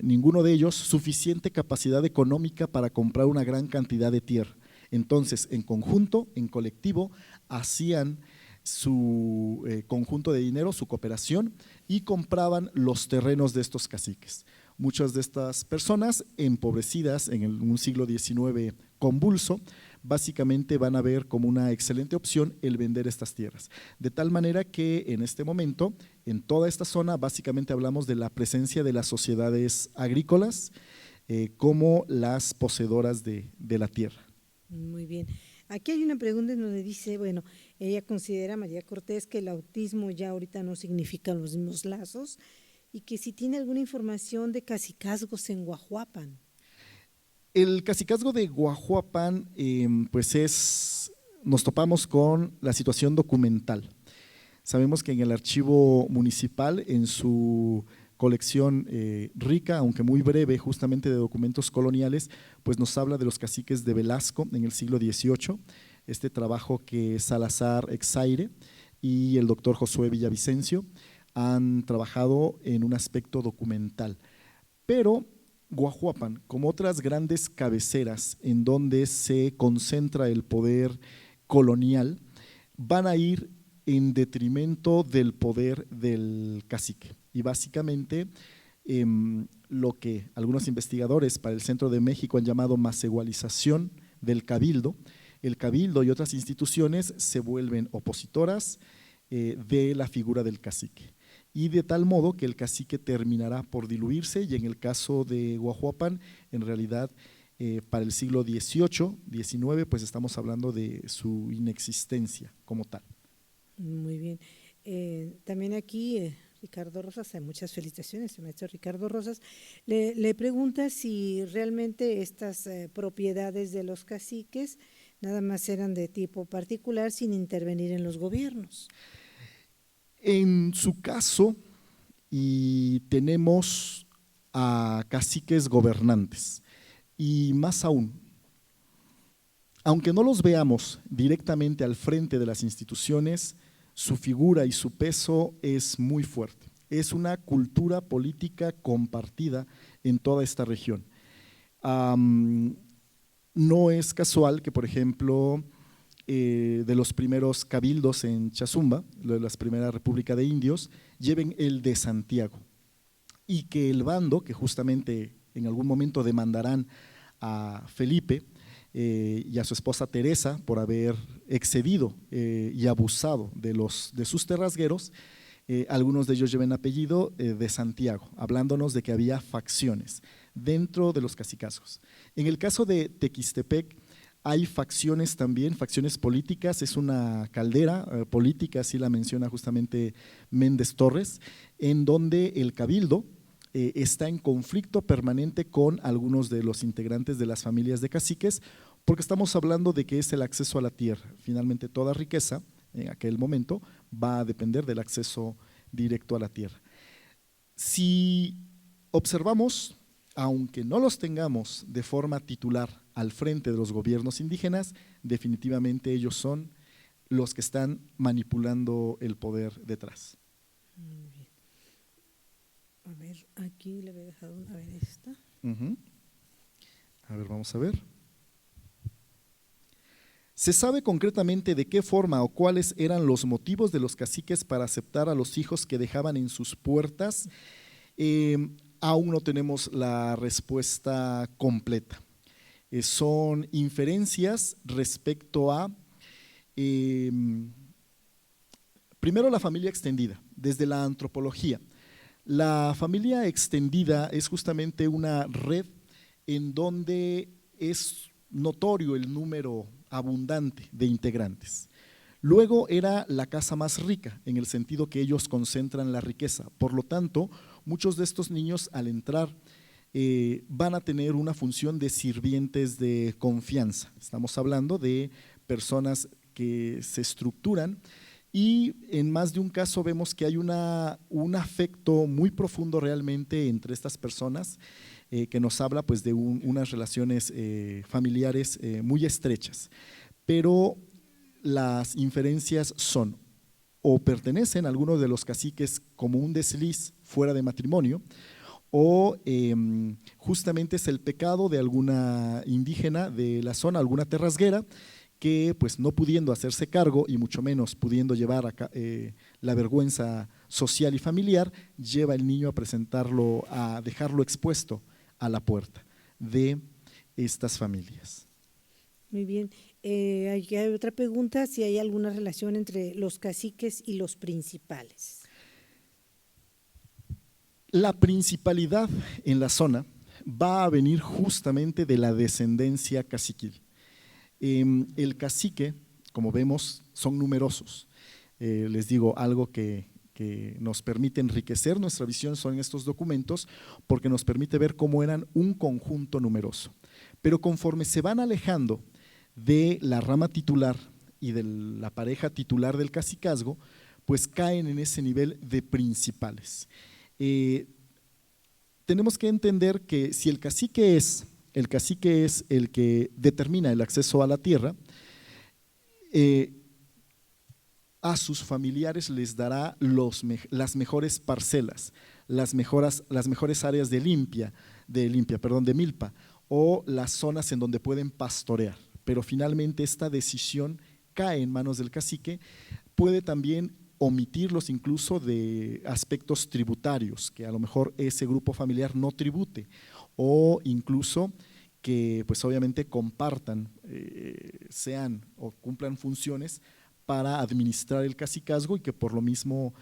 ninguno de ellos suficiente capacidad económica para comprar una gran cantidad de tierra. Entonces, en conjunto, en colectivo, hacían su conjunto de dinero, su cooperación, y compraban los terrenos de estos caciques. Muchas de estas personas empobrecidas en un siglo XIX convulso, básicamente van a ver como una excelente opción el vender estas tierras. De tal manera que en este momento, en toda esta zona, básicamente hablamos de la presencia de las sociedades agrícolas como las poseedoras de la tierra. Muy bien. Aquí hay una pregunta en donde dice, bueno, ella considera, María Cortés, que el autismo ya ahorita no significa los mismos lazos y que si tiene alguna información de cacicazgos en Guajuapan. El cacicazgo de Guajuapan, nos topamos con la situación documental. Sabemos que en el archivo municipal, en su colección rica, aunque muy breve, justamente de documentos coloniales, pues nos habla de los caciques de Velasco en el siglo XVIII, este trabajo que Salazar Exaire y el doctor Josué Villavicencio han trabajado en un aspecto documental. Pero Guajuapan, como otras grandes cabeceras en donde se concentra el poder colonial, van a ir en detrimento del poder del cacique. Y básicamente lo que algunos investigadores para el Centro de México han llamado macegualización del cabildo, el cabildo y otras instituciones se vuelven opositoras de la figura del cacique. Y de tal modo que el cacique terminará por diluirse, y en el caso de Guajuapan, en realidad para el siglo XVIII, XIX, pues estamos hablando de su inexistencia como tal. Muy bien. También aquí Ricardo Rosas, muchas felicitaciones, el maestro Ricardo Rosas, le pregunta si realmente estas propiedades de los caciques nada más eran de tipo particular sin intervenir en los gobiernos. En su caso, y tenemos a caciques gobernantes, y más aún, aunque no los veamos directamente al frente de las instituciones, su figura y su peso es muy fuerte. Es una cultura política compartida en toda esta región. No es casual que, por ejemplo, de los primeros cabildos en Chazumba, de la primera República de Indios, lleven el de Santiago, y que el bando, que justamente en algún momento demandarán a Felipe y a su esposa Teresa por haber excedido y abusado de sus terrasgueros, algunos de ellos lleven apellido de Santiago, hablándonos de que había facciones dentro de los cacicazgos. En el caso de Tequistepec, hay facciones también, facciones políticas, es una caldera política, así la menciona justamente Méndez Torres, en donde el cabildo está en conflicto permanente con algunos de los integrantes de las familias de caciques, porque estamos hablando de que es el acceso a la tierra. Finalmente, toda riqueza en aquel momento va a depender del acceso directo a la tierra. Si observamos, aunque no los tengamos de forma titular al frente de los gobiernos indígenas, definitivamente ellos son los que están manipulando el poder detrás. Muy bien. A ver, aquí le había dejado una, a ver esta. A ver, vamos a ver. ¿Se sabe concretamente de qué forma o cuáles eran los motivos de los caciques para aceptar a los hijos que dejaban en sus puertas? Aún no tenemos la respuesta completa. Son inferencias respecto a, primero, la familia extendida, desde la antropología. La familia extendida es justamente una red en donde es notorio el número abundante de integrantes. Luego era la casa más rica, en el sentido que ellos concentran la riqueza. Por lo tanto, muchos de estos niños al entrar van a tener una función de sirvientes de confianza. Estamos hablando de personas que se estructuran, y en más de un caso vemos que hay un afecto muy profundo realmente entre estas personas, que nos habla pues de unas relaciones familiares muy estrechas. Pero las inferencias son, o pertenecen a algunos de los caciques como un desliz fuera de matrimonio, o justamente es el pecado de alguna indígena de la zona, alguna terrasguera, que pues no pudiendo hacerse cargo y mucho menos pudiendo llevar la vergüenza social y familiar, lleva el niño a presentarlo, a dejarlo expuesto a la puerta de estas familias. Muy bien. Aquí hay otra pregunta, si hay alguna relación entre los caciques y los principales. La principalidad en la zona va a venir justamente de la descendencia caciquil. El cacique, como vemos, son numerosos. Les digo, algo que nos permite enriquecer nuestra visión son estos documentos, porque nos permite ver cómo eran un conjunto numeroso. Pero conforme se van alejando de la rama titular y de la pareja titular del cacicazgo, pues caen en ese nivel de principales. Tenemos que entender que si el cacique es el que determina el acceso a la tierra, a sus familiares les dará las mejores parcelas, las mejores áreas de milpa, o las zonas en donde pueden pastorear. Pero finalmente esta decisión cae en manos del cacique. Puede también omitirlos incluso de aspectos tributarios, que a lo mejor ese grupo familiar no tribute, o incluso que pues obviamente compartan, sean o cumplan funciones para administrar el cacicazgo y que por lo mismo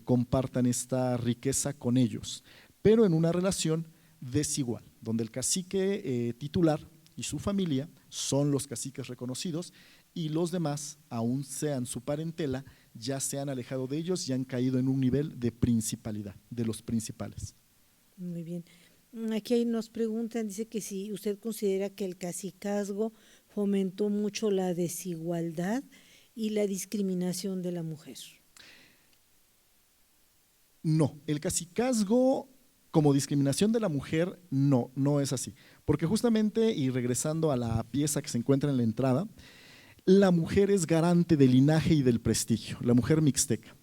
compartan esta riqueza con ellos, pero en una relación desigual, donde el cacique titular y su familia son los caciques reconocidos y los demás, aún sean su parentela, ya se han alejado de ellos y han caído en un nivel de principalidad, de los principales. Muy bien. Aquí nos preguntan, dice que si usted considera que el cacicazgo fomentó mucho la desigualdad y la discriminación de la mujer. No, el cacicazgo como discriminación de la mujer no es así, porque justamente, y regresando a la pieza que se encuentra en la entrada, la mujer es garante del linaje y del prestigio, la mujer mixteca.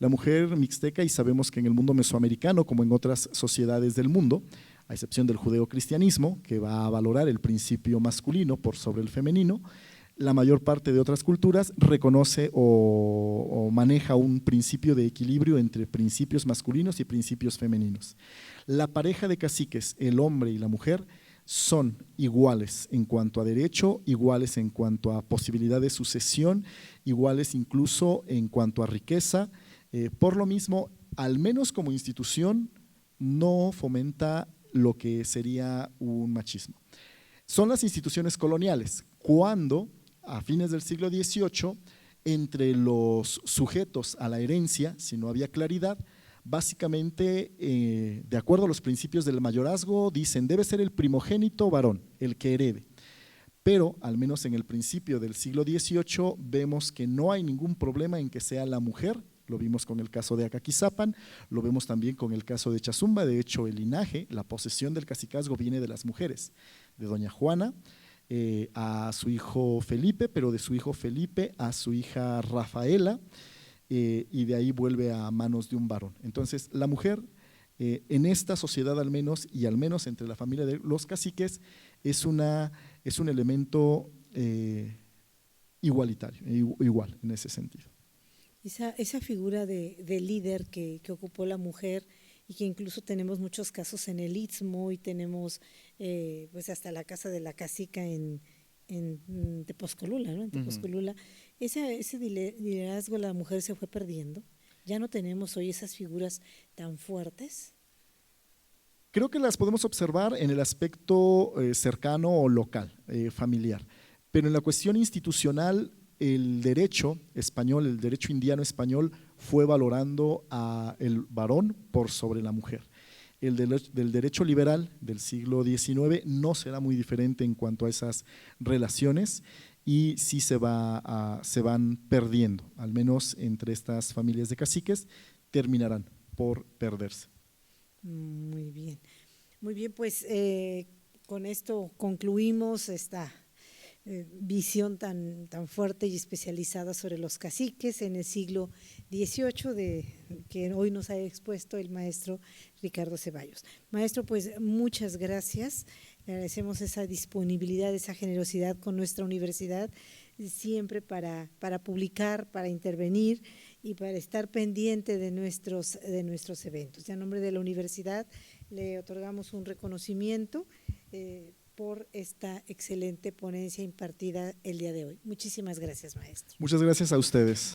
La mujer mixteca, y sabemos que en el mundo mesoamericano, como en otras sociedades del mundo, a excepción del judeocristianismo, que va a valorar el principio masculino por sobre el femenino, la mayor parte de otras culturas reconoce o maneja un principio de equilibrio entre principios masculinos y principios femeninos. La pareja de caciques, el hombre y la mujer, son iguales en cuanto a derecho, iguales en cuanto a posibilidad de sucesión, iguales incluso en cuanto a riqueza. Por lo mismo, al menos como institución, no fomenta lo que sería un machismo. Son las instituciones coloniales, cuando a fines del siglo XVIII, entre los sujetos a la herencia, si no había claridad, básicamente, de acuerdo a los principios del mayorazgo, dicen debe ser el primogénito varón, el que herede. Pero, al menos en el principio del siglo XVIII, vemos que no hay ningún problema en que sea la mujer. Lo vimos con el caso de Acaquizapan, lo vemos también con el caso de Chazumba. De hecho, el linaje, la posesión del cacicazgo viene de las mujeres, de doña Juana, a su hijo Felipe, pero de su hijo Felipe a su hija Rafaela, y de ahí vuelve a manos de un varón. Entonces, la mujer en esta sociedad al menos, y al menos entre la familia de los caciques, es un elemento igualitario, igual en ese sentido. Esa figura de líder que ocupó la mujer, y que incluso tenemos muchos casos en el Istmo, y tenemos pues hasta la casa de la cacica en Tepozcolula, ¿no? En Tepozcolula. Ese liderazgo de la mujer se fue perdiendo. Ya no tenemos hoy esas figuras tan fuertes. Creo que las podemos observar en el aspecto cercano o local, familiar, pero en la cuestión institucional, el derecho español, el derecho indiano español fue valorando al varón por sobre la mujer. El del derecho liberal del siglo XIX no será muy diferente en cuanto a esas relaciones, y sí se van perdiendo, al menos entre estas familias de caciques, terminarán por perderse. Muy bien, pues con esto concluimos esta visión tan fuerte y especializada sobre los caciques en el siglo XVIII, que hoy nos ha expuesto el maestro Ricardo Ceballos. Maestro, pues muchas gracias, le agradecemos esa disponibilidad, esa generosidad con nuestra universidad siempre para publicar, para intervenir y para estar pendiente de nuestros eventos. Y a nombre de la universidad le otorgamos un reconocimiento por esta excelente ponencia impartida el día de hoy. Muchísimas gracias, maestro. Muchas gracias a ustedes.